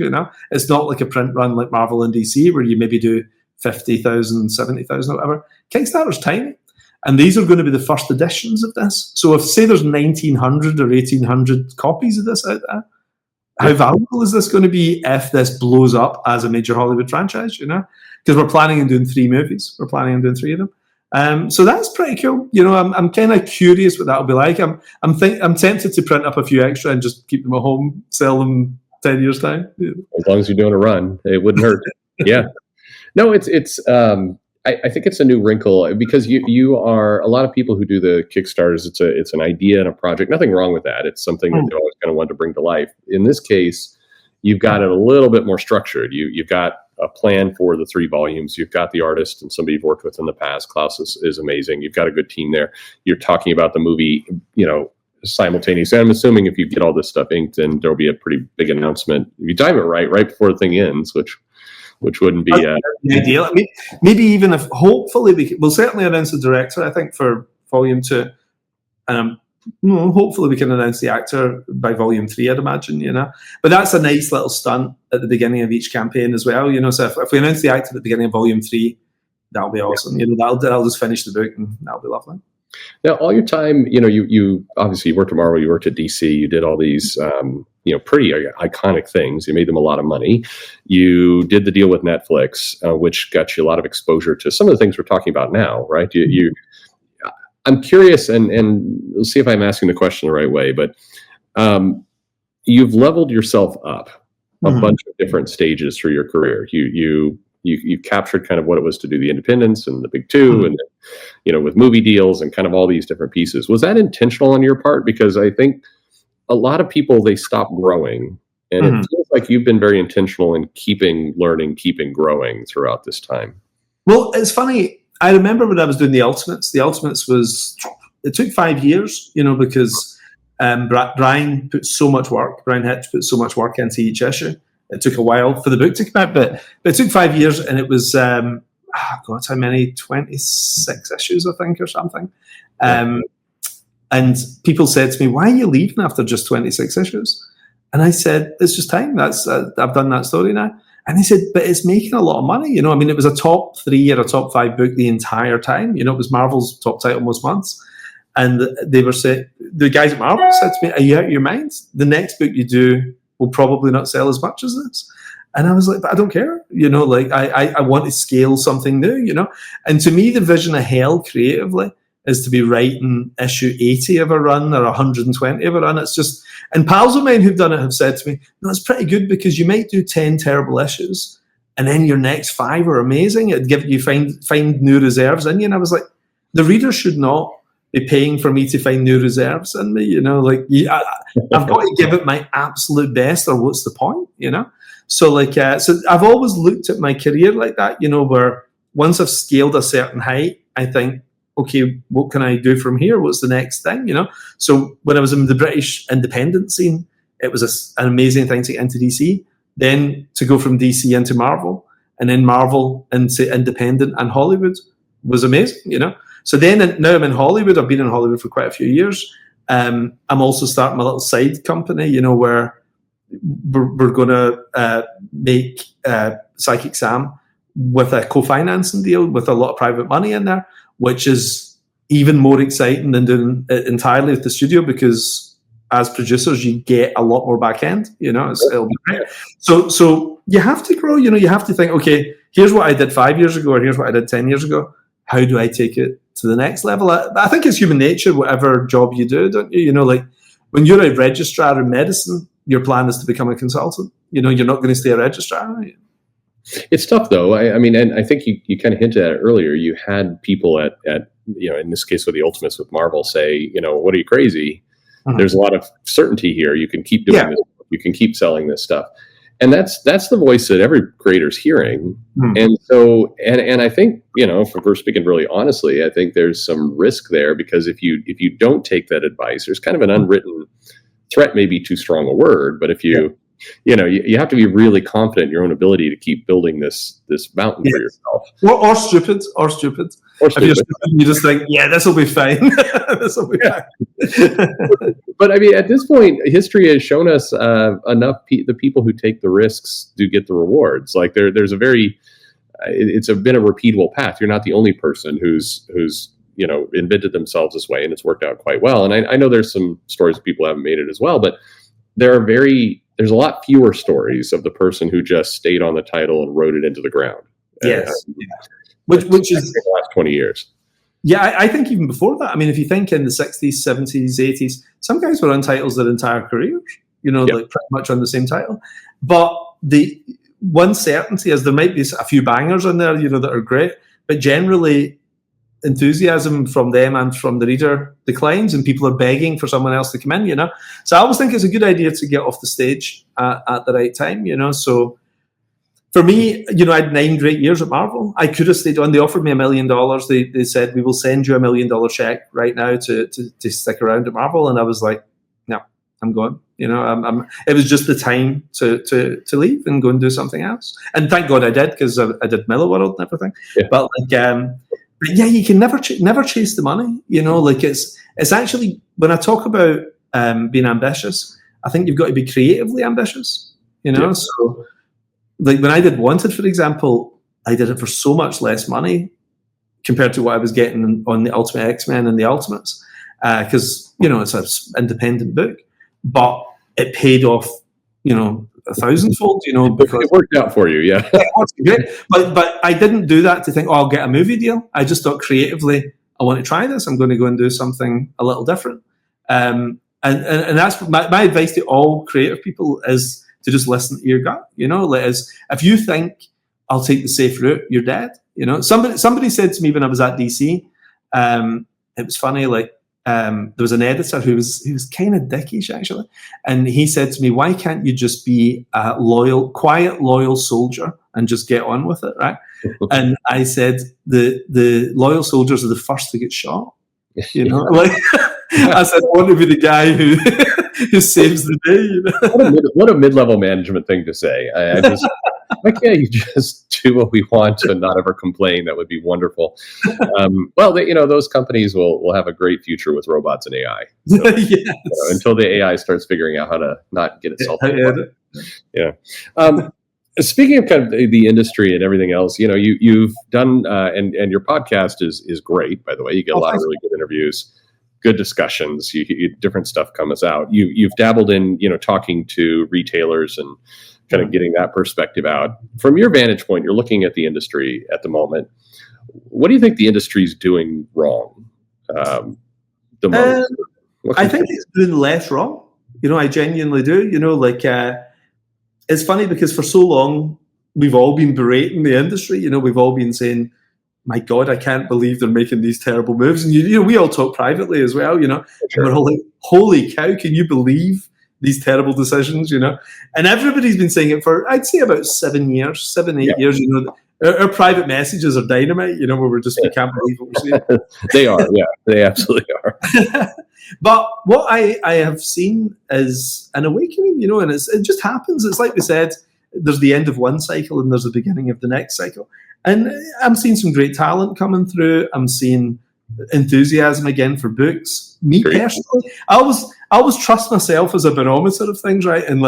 It's not like a print run like Marvel and DC where you maybe do 50,000, 70,000 or whatever. Kickstarter's tiny. And these are going to be the first editions of this. So if, say, there's 1,900 or 1,800 copies of this out there, how valuable is this going to be if this blows up as a major Hollywood franchise, Because we're planning on doing 3 movies. We're planning on doing 3 of them. So that's pretty cool. I'm kind of curious what that'll be like. I'm tempted to print up a few extra and just keep them at home, sell them 10 years time. As long as you're doing a run, it wouldn't hurt. Yeah. No, it's I think it's a new wrinkle because you are a lot of people who do the Kickstarters. It's an idea and a project. Nothing wrong with that. It's something that they're always going to want to bring to life. In this case, you've got it a little bit more structured. You've got a plan for the 3 volumes. You've got the artist and somebody you've worked with in the past. Klaus is amazing. You've got a good team there. You're talking about the movie, simultaneously. I'm assuming if you get all this stuff inked, then there'll be a pretty big announcement. If you time it right before the thing ends, which wouldn't be ideal. I mean, maybe even if hopefully we'll certainly announce the director, I think, for volume 2. And hopefully we can announce the actor by volume 3, I'd imagine, But that's a nice little stunt at the beginning of each campaign as well, So if we announce the actor at the beginning of volume 3, that'll be awesome. That'll just finish the book and that'll be lovely. Now, all your time, you obviously worked at Marvel, you worked at DC, you did all these, pretty iconic things. You made them a lot of money. You did the deal with Netflix, which got you a lot of exposure to some of the things we're talking about now, right? I'm curious, and we'll see if I'm asking the question the right way, but you've leveled yourself up a bunch of different stages through your career. You captured kind of what it was to do the independents and the big 2 and with movie deals and kind of all these different pieces. Was that intentional on your part? Because I think a lot of people, they stop growing, and it feels like you've been very intentional in keeping learning, keeping growing throughout this time. Well, it's funny. I remember when I was doing the Ultimates. The Ultimates it took 5 years, because Brian put so much work. Brian Hitch put so much work into each issue. it took a while for the book to come out, but it took 5 years, and it was God, how many? 26 issues, I think, or something. And people said to me, "Why are you leaving after just 26 issues?" And I said, "It's just time. That's I've done that story now." And they said, "But it's making a lot of money. I mean, it was a top 3 or a top 5 book the entire time. It was Marvel's top title most months." And they were saying, the guys at Marvel said to me, "Are you out of your mind? The next book you do will probably not sell as much as this." And I was like, "But I don't care. I want to scale something new, And to me, the vision of hell creatively is to be writing issue 80 of a run or 120 of a run. It's just, and pals of mine who've done it have said to me, "No, it's pretty good because you might do 10 terrible issues and then your next 5 are amazing. It'd give you find new reserves in you." And I was like, the reader should not be paying for me to find new reserves in me. I've got to give it my absolute best, or what's the point, So so I've always looked at my career like that, where once I've scaled a certain height, I think, okay, what can I do from here? What's the next thing, So when I was in the British independent scene, it was an amazing thing to get into DC, then to go from DC into Marvel, and then Marvel into independent and Hollywood was amazing, So then now I'm in Hollywood. I've been in Hollywood for quite a few years. I'm also starting my little side company, where we're going to make Psychic Sam with a co-financing deal with a lot of private money in there, which is even more exciting than doing it entirely with the studio, because as producers, you get a lot more back end, it'll be great. So you have to grow, you have to think, okay, here's what I did 5 years ago, or here's what I did 10 years ago. How do I take it to the next level? I think it's human nature, whatever job you do, don't you? Like when you're a registrar in medicine, your plan is to become a consultant. You're not going to stay a registrar, are you? It's tough, though. I mean, and I think you kind of hinted at it earlier. You had people at in this case with the Ultimates with Marvel say, "What are you, crazy? Mm-hmm. There's a lot of certainty here. You can keep doing this. You can keep selling this stuff." And that's the voice that every creator's hearing. Mm-hmm. And so, and I think, if we're speaking really honestly, I think there's some risk there, because if you don't take that advice, there's kind of an unwritten threat, maybe too strong a word, but if you have to be really confident in your own ability to keep building this mountain for yourself. Or stupid. If you're stupid, you just think, this will be fine. This will be fine. But I mean, at this point, history has shown us enough. The people who take the risks do get the rewards. Like there's it's been a repeatable path. You're not the only person who's invented themselves this way, and it's worked out quite well. And I know there's some stories of people who haven't made it as well, but there's a lot fewer stories of the person who just stayed on the title and wrote it into the ground. Yes. Which is the last 20 years. Yeah, I think even before that. I mean, if you think in the 60s, 70s, 80s, some guys were on titles their entire careers, like pretty much on the same title. But the one certainty is there might be a few bangers in there, that are great, but generally enthusiasm from them and from the reader declines, and people are begging for someone else to come in, So I always think it's a good idea to get off the stage at the right time, So for me, I had 9 great years at Marvel. I could have stayed on. They offered me $1 million. They said, "We will send you $1 million check right now to stick around at Marvel." And I was like, "No, I'm going." It was just the time to leave and go and do something else. And thank God I did, because I did Miller World and everything. Yeah. But you can never chase the money. It's actually, when I talk about being ambitious, I think you've got to be creatively ambitious. Yeah. So. Like when I did Wanted, for example, I did it for so much less money compared to what I was getting on the Ultimate X-Men and the Ultimates, because it's an independent book, but it paid off, 1,000-fold. Because it worked out for you, yeah. Great. But I didn't do that to think, I'll get a movie deal. I just thought creatively, I want to try this. I'm going to go and do something a little different. And that's my advice to all creative people is to just listen to your gut, if you think I'll take the safe route, you're dead. Somebody said to me when I was at DC, it was funny, there was an editor who was kind of dickish actually, and he said to me, "Why can't you just be a quiet, loyal soldier and just get on with it, right?" And I said, the loyal soldiers are the first to get shot. I said, I want to be the guy who saves the day. You know? What a mid-level management thing to say. I just, why can't you just do what we want and not ever complain? That would be wonderful. Well, those companies will have a great future with robots and AI. So, Yes. until the AI starts figuring out how to not get itself. Yeah. Speaking of kind of the industry and everything else, you've done, and your podcast is great, by the way. You get a lot of really good interviews, good discussions. Different stuff comes out. You've dabbled in, talking to retailers and kind of getting that perspective out. From your vantage point, you're looking at the industry at the moment. What do you think the industry is doing wrong the most? I think it's doing less wrong. I genuinely do. It's funny because for so long, we've all been berating the industry. We've all been saying, my God, I can't believe they're making these terrible moves. And, we all talk privately as well, Sure. And we're all like, holy cow, can you believe these terrible decisions, And everybody's been saying it for, I'd say, about 7 years, 7-8 years. Our private messages are dynamite, where we can't believe what we're seeing. They are, yeah, they absolutely are. But what I have seen is an awakening, and it just happens. It's like we said, there's the end of one cycle and there's the beginning of the next cycle. And I'm seeing some great talent coming through. I'm seeing enthusiasm again for books. Me personally, I always trust myself as a barometer of things, right? And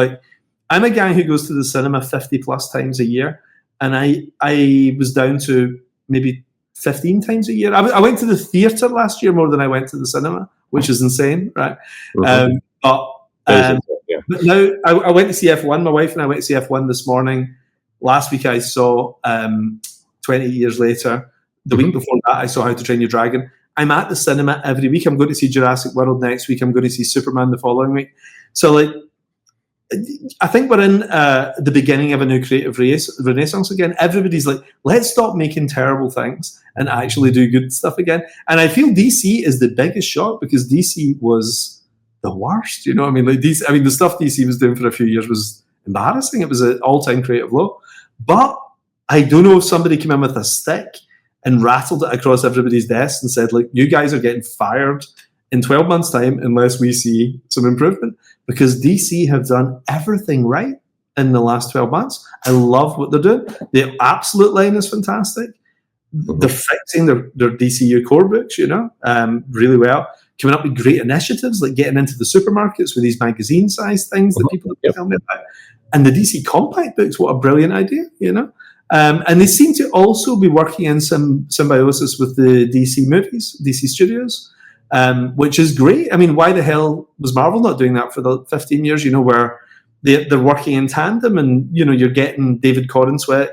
I'm a guy who goes to the cinema 50 plus times a year. And I was down to maybe 15 times a year. I went to the theatre last year more than I went to the cinema, which is insane, right? Mm-hmm. But now I went to see F1. My wife and I went to see F1 this morning. Last week I saw 20 Years Later. The week before that I saw How to Train Your Dragon. I'm at the cinema every week. I'm going to see Jurassic World next week. I'm going to see Superman the following week. So I think we're in the beginning of a new creative renaissance again. Everybody's like, let's stop making terrible things and actually do good stuff again. And I feel DC is the biggest shock because DC was the worst. The stuff DC was doing for a few years was embarrassing. It was an all-time creative low. But I don't know if somebody came in with a stick and rattled it across everybody's desk and said, you guys are getting fired in 12 months' time unless we see some improvement. Because DC have done everything right in the last 12 months. I love what they're doing. The absolute line is fantastic. They're fixing their DCU core books, really well. Coming up with great initiatives like getting into the supermarkets with these magazine-sized things that people have been telling me about. And the DC compact books, what a brilliant idea, And they seem to also be working in some symbiosis with the DC movies, DC Studios. Which is great. Why the hell was Marvel not doing that for the 15 years, where they're working in tandem and, you're getting David Corenswet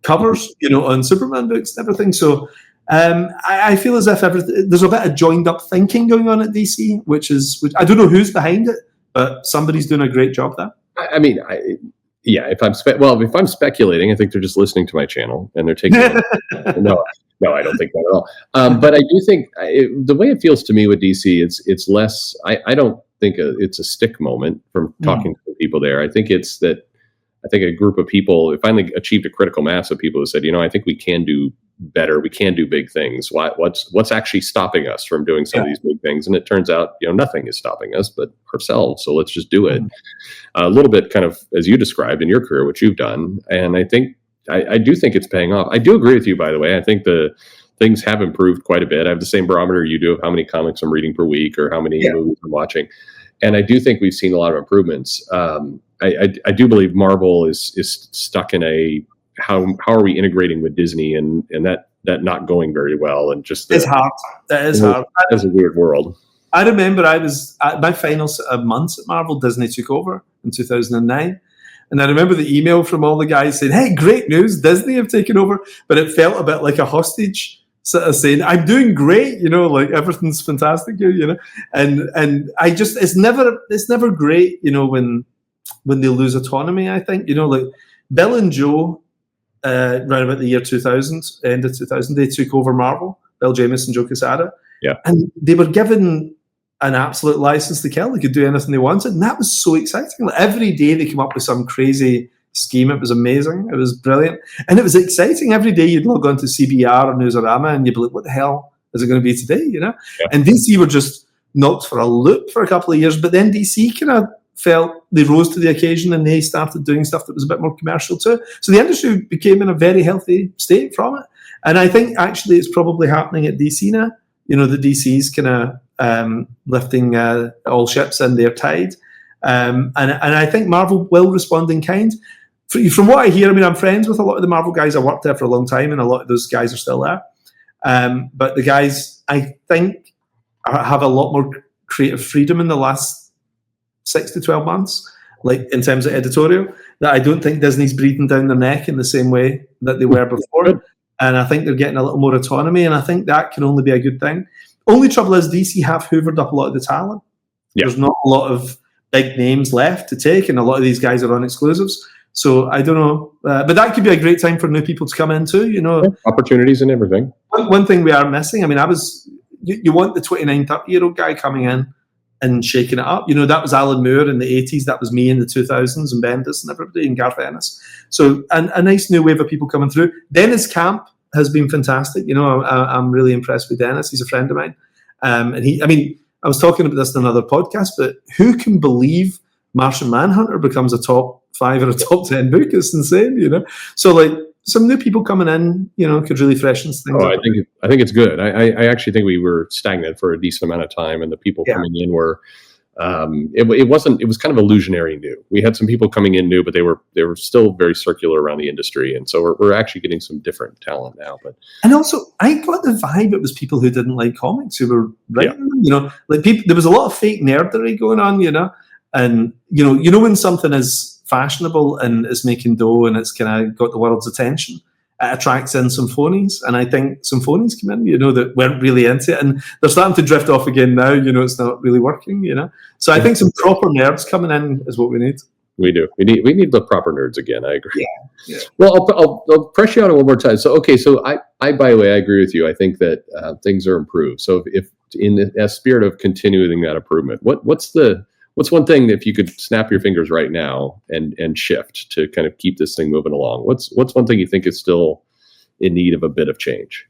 covers, on Superman books and everything. So I feel as if there's a bit of joined up thinking going on at DC, which I don't know who's behind it, but somebody's doing a great job there. If I'm speculating, I think they're just listening to my channel and they're taking No, I don't think that at all. But I do think the way it feels to me with DC, it's less. I don't think it's a stick moment from talking to the people there. I think it's that. I think a group of people finally achieved a critical mass of people who said, I think we can do better. We can do big things. What's actually stopping us from doing some of these big things? And it turns out, nothing is stopping us but ourselves. So let's just do it. A little bit kind of as you described in your career, what you've done. And I think. I do think it's paying off. I do agree with you, by the way. I think the things have improved quite a bit. I have the same barometer you do of how many comics I'm reading per week or how many movies I'm watching. And I do think we've seen a lot of improvements. I do believe Marvel is stuck in a how are we integrating with Disney and that not going very well. And just it's hard. That is hard. That's a weird world. I remember I was at my final months at Marvel. Disney took over in 2009. And I remember the email from all the guys saying, hey, great news, Disney have taken over. But it felt a bit like a hostage sort of saying, I'm doing great, everything's fantastic here, And I just, it's never great, when they lose autonomy, I think. Bill and Joe, right about the year 2000, end of 2000, they took over Marvel, Bill Jamis and Joe Quesada. Yeah. And they were given an absolute license to kill. They could do anything they wanted. And that was so exciting. Every day they came up with some crazy scheme. It was amazing. It was brilliant. And it was exciting. Every day you'd log on to CBR or Newsarama and you'd be like, what the hell is it going to be today? And DC were just knocked for a loop for a couple of years, but then DC kind of felt they rose to the occasion and they started doing stuff that was a bit more commercial too. So the industry became in a very healthy state from it. And I think actually it's probably happening at DC now. The DC's kind of lifting all ships in their tide. And I think Marvel will respond in kind. From what I hear, I'm friends with a lot of the Marvel guys. I worked there for a long time, and a lot of those guys are still there. But the guys, I think, have a lot more creative freedom in the last 6 to 12 months, like in terms of editorial, that I don't think Disney's breathing down their neck in the same way that they were before. And I think they're getting a little more autonomy, and I think that can only be a good thing. Only trouble is DC have hoovered up a lot of the talent. Yeah. There's not a lot of big names left to take, and a lot of these guys are on exclusives. So I don't know, but that could be a great time for new people to come in too. Opportunities and everything. One thing we are missing. You want the 29, 30-year-old guy coming in and shaking it up. That was Alan Moore in the 80s. That was me in the 2000s, and Bendis and everybody, and Garth Ennis. So a nice new wave of people coming through. Dennis Camp has been fantastic. I'm really impressed with Dennis. He's a friend of mine. And I was talking about this in another podcast, but who can believe Martian Manhunter becomes a top 5 or a top 10 book? It's insane, So some new people coming in, could really freshen things up. I think it's good. I actually think we were stagnant for a decent amount of time, and the people coming in were. It was kind of illusionary new. We had some people coming in new, but they were still very circular around the industry, and so we're actually getting some different talent now. And also, I got the vibe it was people who didn't like comics who were writing them. People. There was a lot of fake nerdery going on, and when something is fashionable and is making dough and it's kind of got the world's attention, it attracts in some phonies. And I think some phonies come in, that weren't really into it, and they're starting to drift off again now. It's not really working. So I think some proper nerds coming in is what we need. We do. We need the proper nerds again. I agree. Yeah. Well, I'll press you on it one more time. So I by the way, I agree with you. I think that things are improved. So if in the spirit of continuing that improvement, what's one thing that if you could snap your fingers right now and shift to kind of keep this thing moving along? What's one thing you think is still in need of a bit of change?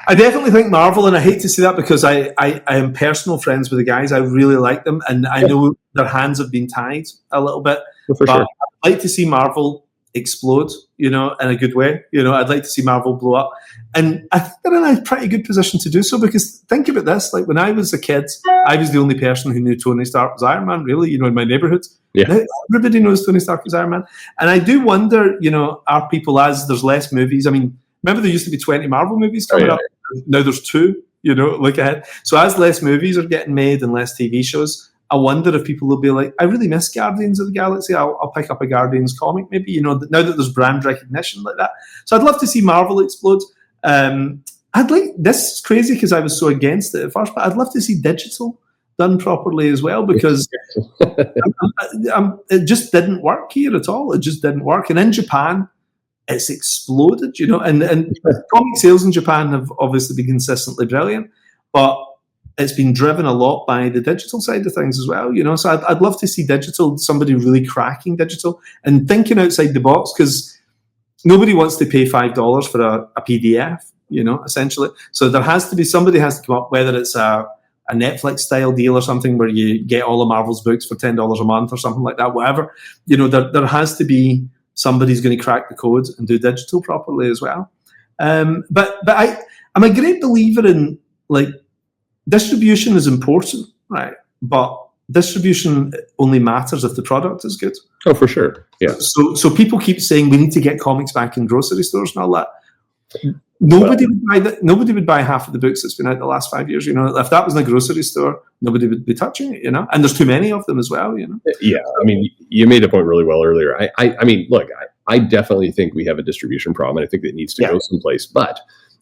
I definitely think Marvel, and I hate to say that because I am personal friends with the guys. I really like them, and I know their hands have been tied a little bit. For sure. I'd like to see Marvel explode, in a good way. I'd like to see Marvel blow up. And I think they're in a pretty good position to do so, because think about this, like when I was a kid, I was the only person who knew Tony Stark was Iron Man, really, in my neighborhood. Yeah. Now, everybody knows Tony Stark is Iron Man. And I do wonder, are people, as there's less movies, remember there used to be 20 Marvel movies coming up? Now there's 2, look ahead. So as less movies are getting made and less TV shows, I wonder if people will be like, I really miss Guardians of the Galaxy. I'll pick up a Guardians comic, maybe, now that there's brand recognition like that. So I'd love to see Marvel explode. This is crazy because I was so against it at first, but I'd love to see digital done properly as well, because it just didn't work here at all. It just didn't work. And in Japan, it's exploded, and comic sales in Japan have obviously been consistently brilliant, but it's been driven a lot by the digital side of things as well, So I'd love to see digital, somebody really cracking digital and thinking outside the box, because nobody wants to pay $5 for a PDF, essentially. So there has to be, somebody has to come up, whether it's a Netflix style deal or something where you get all of Marvel's books for $10 a month or something like that, whatever. There has to be somebody's going to crack the code and do digital properly as well. But I'm a great believer in, distribution is important, right? But distribution only matters if the product is good. Oh, for sure. Yeah. So people keep saying we need to get comics back in grocery stores and all that. Nobody would buy that. Nobody would buy half of the books that's been out the last 5 years. If that was in a grocery store, nobody would be touching it. And there's too many of them as well. Yeah. You made a point really well earlier. Look, I definitely think we have a distribution problem, and I think it needs to go someplace. But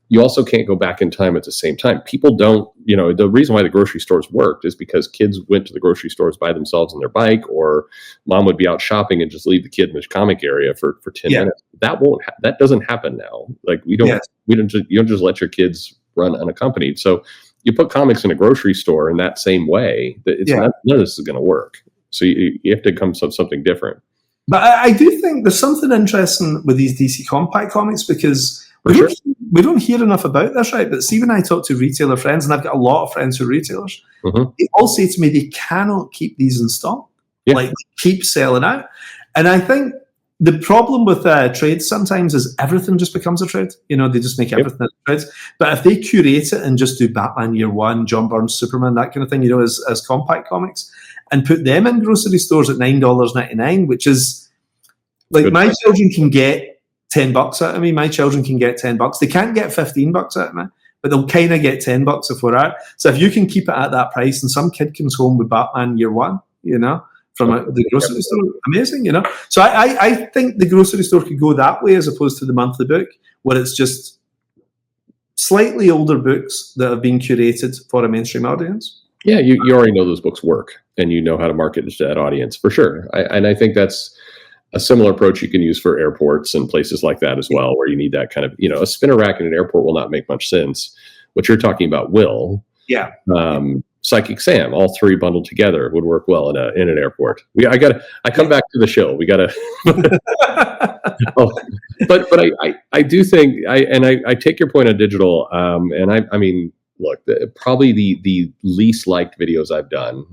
you also can't go back in time at the same time. People don't, the reason why the grocery stores worked is because kids went to the grocery stores by themselves on their bike, or mom would be out shopping and just leave the kid in the comic area for 10 minutes. That doesn't happen now. You don't just let your kids run unaccompanied. So you put comics in a grocery store in that same way, none of this is going to work. So you have to come up with something different. But I do think there's something interesting with these DC Compact comics, because we don't hear enough about this, right? But see, when I talk to retailer friends, and I've got a lot of friends who are retailers, they all say to me they cannot keep these in stock. Yeah. Like, they keep selling out. And I think the problem with trades sometimes is everything just becomes a trade. You know, they just make everything a trade. But if they curate it and just do Batman Year One, John Byrne's Superman, that kind of thing, you know, as compact comics, and put them in grocery stores at $9.99, which is like, good my price. children can get $10 out of me. My children can get $10. They can't get $15 out of me, but they'll kind of get $10 if we're out. So if you can keep it at that price, and some kid comes home with Batman Year One, you know, from the grocery store, amazing, you know. So I think the grocery store could go that way as opposed to the monthly book, where it's just slightly older books that have been curated for a mainstream audience. Yeah, you already know those books work, and you know how to market to that audience for sure. And I think that's a similar approach you can use for airports and places like that as well, where you need that kind of, you know, a spinner rack in an airport will not make much sense. What you're talking about will. Yeah. Psychic Sam, all three bundled together would work well in an airport. I come back to the show. We gotta. But I do think I take your point on digital. And I mean, look, probably the least liked videos I've done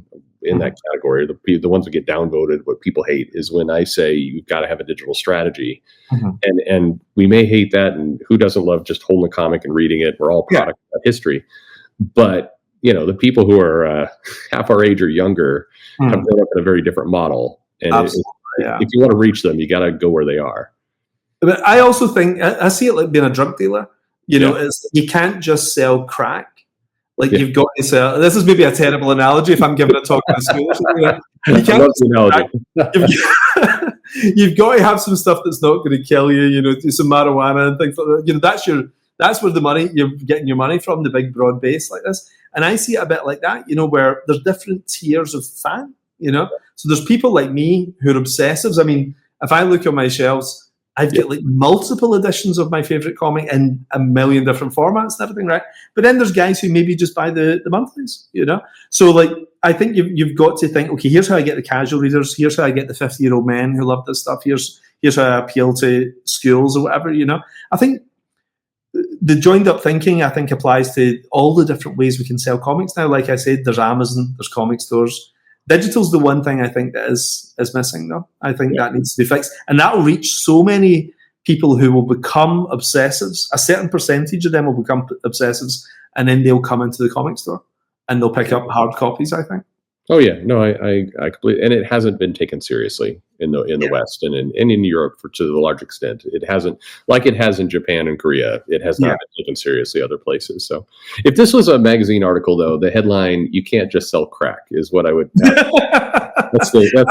in that category, the ones that get downvoted, what people hate, is when I say you've got to have a digital strategy. And we may hate that, and who doesn't love just holding a comic and reading it? We're all product of history. But you know, the people who are half our age or younger have grown up in a very different model. And if you want to reach them, you got to go where they are. But I also think, I see it like being a drug dealer. You know, you can't just sell crack. Like, you've got to sell. This is maybe a terrible analogy if I'm giving a talk in school. You can't. You've got to have some stuff that's not going to kill you. You know, do some marijuana and things like that. You know, that's where the money, you're getting your money from, the big broad base like this. And I see it a bit like that, you know, where there's different tiers of fan, you know. So there's people like me who are obsessives. I mean, if I look on my shelves, I've got like multiple editions of my favorite comic in a million different formats and everything, right? But then there's guys who maybe just buy the monthlies, you know. So like, I think you've got to think, okay, here's how I get the casual readers. Here's how I get the 50-year-old men who love this stuff. Here's how I appeal to schools or whatever, you know. I think the joined up thinking, I think, applies to all the different ways we can sell comics now. Like I said, there's Amazon, there's comic stores. Digital's the one thing I think that is missing, though. I think that needs to be fixed. And that will reach so many people who will become obsessives. A certain percentage of them will become obsessives, and then they'll come into the comic store and they'll pick up hard copies, I think. Oh yeah, no, I completely, and it hasn't been taken seriously in the West and in Europe to the large extent. It hasn't, like it has in Japan and Korea. It has not been taken seriously other places. So, if this was a magazine article, though, the headline "You can't just sell crack" is what I would. That's sort of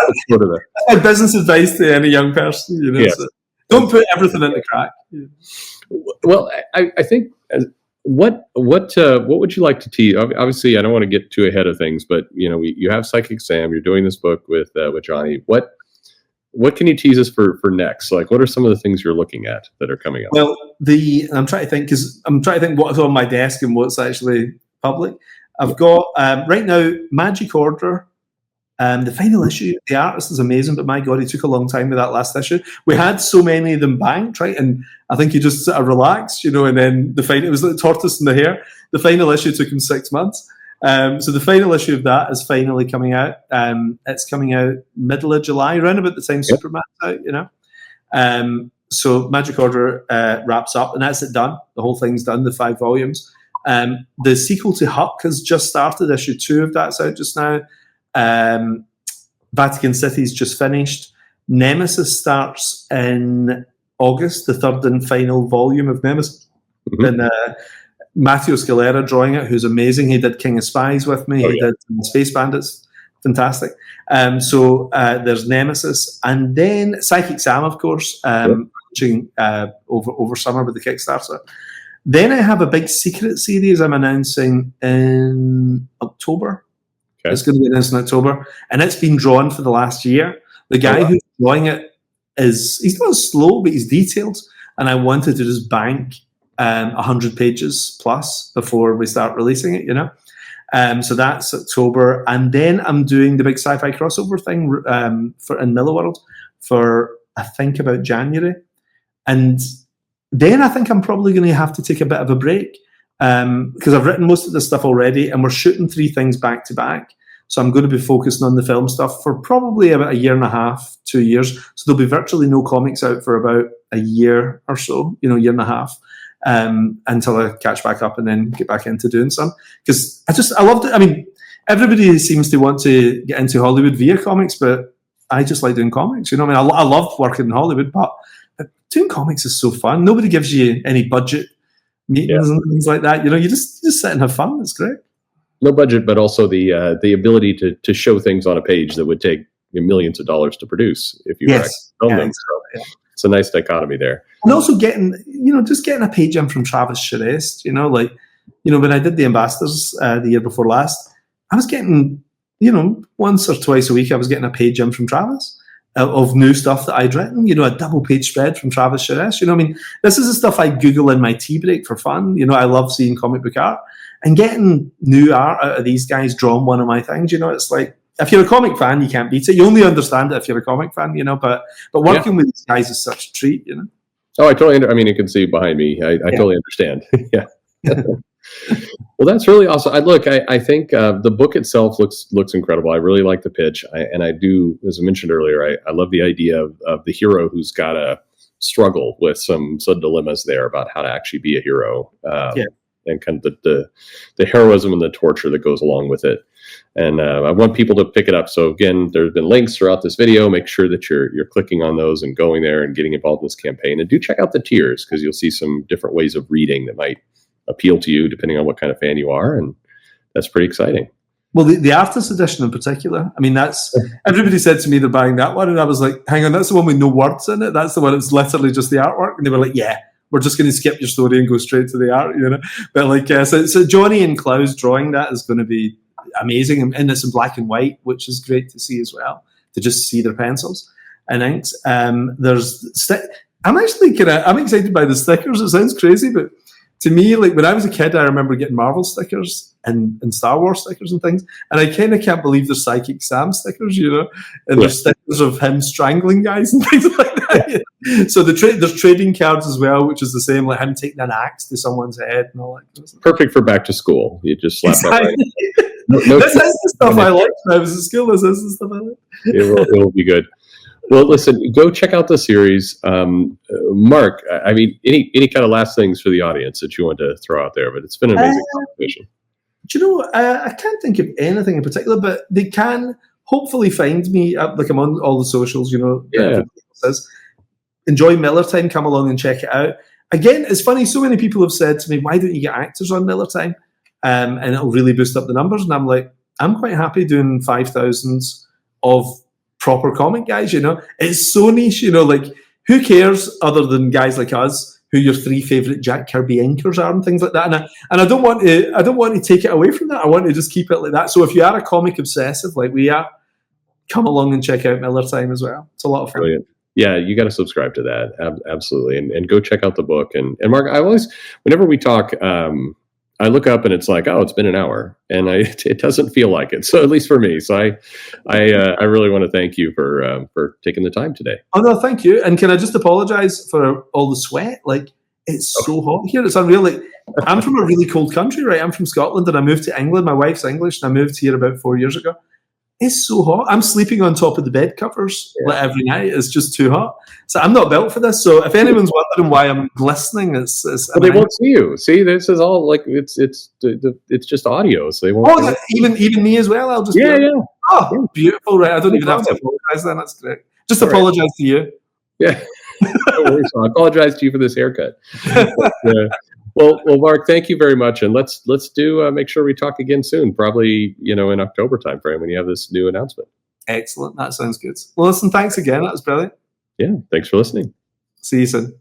the business advice to any young person. You know, so don't put everything into crack. Yeah. Well, I think. What would you like to tease? Obviously, I don't want to get too ahead of things, but you know, you have Psychic Sam. You're doing this book with Johnny. What can you tease us for next? Like, what are some of the things you're looking at that are coming up? Well, I'm trying to think what's on my desk and what's actually public. I've got right now Magic Order. The final issue, the artist is amazing, but my God, he took a long time with that last issue. We had so many of them banked, right? And I think he just sort of relaxed, you know, and then it was like the tortoise and the hare. The final issue took him 6 months. So the final issue of that is finally coming out. It's coming out middle of July, around about the time Superman's out, you know. So Magic Order wraps up, and that's it done. The whole thing's done, the 5 volumes. The sequel to Huck has just started. Issue 2 of that's out just now. Vatican City's just finished. Nemesis starts in August, the 3rd and final volume of Nemesis. And Matteo Scalera drawing it, who's amazing. He did King of Spies with me. He did Space Bandits. Fantastic. So there's Nemesis. And then Psychic Sam, of course, launching over summer with the Kickstarter. Then I have a big secret series I'm announcing in October. Okay. It's going to be announced in October, and it's been drawn for the last year. The guy who's drawing it he's not slow, but he's detailed, and I wanted to just bank 100 pages plus before we start releasing it, you know. So that's October, and then I'm doing the big sci-fi crossover thing in Millarworld for I think about January, and then I think I'm probably going to have to take a bit of a break because I've written most of this stuff already, and we're shooting 3 things back to back. So I'm going to be focusing on the film stuff for probably about 1.5 years, 2 years. So there'll be virtually no comics out for about a year or so, 1.5 years, until I catch back up and then get back into doing some. Because I loved it. I mean, everybody seems to want to get into Hollywood via comics, but I just like doing comics. I mean, I love working in Hollywood, but doing comics is so fun. Nobody gives you any budget meetings and things like that. You just sit and have fun. It's great. No budget, but also the ability to show things on a page that would take millions of dollars to produce if you were actually film them. So it's a nice dichotomy there. And also getting a page in from Travis Charest, when I did the Ambassadors the year before last, I was getting, once or twice a week, I was getting a page in from Travis of new stuff that I'd written, a double page spread from Travis Charest. I mean, this is the stuff I Google in my tea break for fun. I love seeing comic book art. And getting new art out of these guys drawn one of my things, it's like, if you're a comic fan, you can't beat it. You only understand it if you're a comic fan, but working with these guys is such a treat, Oh, I totally, you can see behind me. I totally understand. Yeah. Well, that's really awesome. I think the book itself looks incredible. I really like the pitch. I do, as I mentioned earlier, I love the idea of the hero who's got to struggle with some dilemmas there about how to actually be a hero. And kind of the heroism and the torture that goes along with it. And I want people to pick it up. So again, there's been links throughout this video. Make sure that you're clicking on those and going there and getting involved in this campaign. And do check out the tiers, because you'll see some different ways of reading that might appeal to you depending on what kind of fan you are. And that's pretty exciting. Well, the artist edition in particular, I mean, that's everybody said to me they're buying that one. And I was like, hang on, that's the one with no words in it. That's the one that's literally just the artwork. And they were like, yeah. We're just going to skip your story and go straight to the art, But so Johnny and Klaus drawing that is going to be amazing, and it's in black and white, which is great to see as well. To just see their pencils and inks. I'm excited by the stickers. It sounds crazy, but to me, like when I was a kid, I remember getting Marvel stickers and Star Wars stickers and things, and I kind of can't believe there's Psychic Sam stickers, and there's stickers of him strangling guys and things like that. So there's trading cards as well, which is the same, like him taking an axe to someone's head and all that kind of stuff. Perfect for back to school. You just slap that right. This is the stuff I liked when I was in school. This is the stuff I liked. It will be good. Well, listen, go check out the series. Mark, I mean, any kind of last things for the audience that you want to throw out there? But it's been an amazing conversation. I can't think of anything in particular, but they can hopefully find me. Like I'm on all the socials, says, enjoy Millar Time. Come along and check it out. Again, it's funny. So many people have said to me, "Why don't you get actors on Millar Time?" And it'll really boost up the numbers. And I'm like, I'm quite happy doing 5,000s of proper comic guys. It's so niche. Like who cares other than guys like us? Who your 3 favorite Jack Kirby inkers are and things like that. And I don't want to take it away from that. I want to just keep it like that. So if you are a comic obsessive like we are, come along and check out Millar Time as well. It's a lot of fun. Brilliant. Yeah, you got to subscribe to that. Absolutely. And go check out the book. And Mark, whenever we talk, I look up and it's like, oh, it's been an hour, and it doesn't feel like it. So at least for me. So I really want to thank you for taking the time today. Oh no, thank you. And can I just apologize for all the sweat? Like it's so hot here. It's unreal. Like, I'm from a really cold country, right? I'm from Scotland, and I moved to England. My wife's English, and I moved here about 4 years ago. It's so hot. I'm sleeping on top of the bed covers every night. It's just too hot. So I'm not built for this. So if anyone's wondering why I'm glistening, it's but they won't see you. See, this is all like it's just audio, so they won't. Oh, even me as well. I'll just Oh, beautiful, right? I don't even have to apologize. Then that's great. Just apologize to you. Yeah. No worries. I apologize to you for this haircut. But, well, Mark, thank you very much, and let's do make sure we talk again soon. Probably in October timeframe when you have this new announcement. Excellent, that sounds good. Well, listen, thanks again. That was brilliant. Yeah, thanks for listening. See you soon.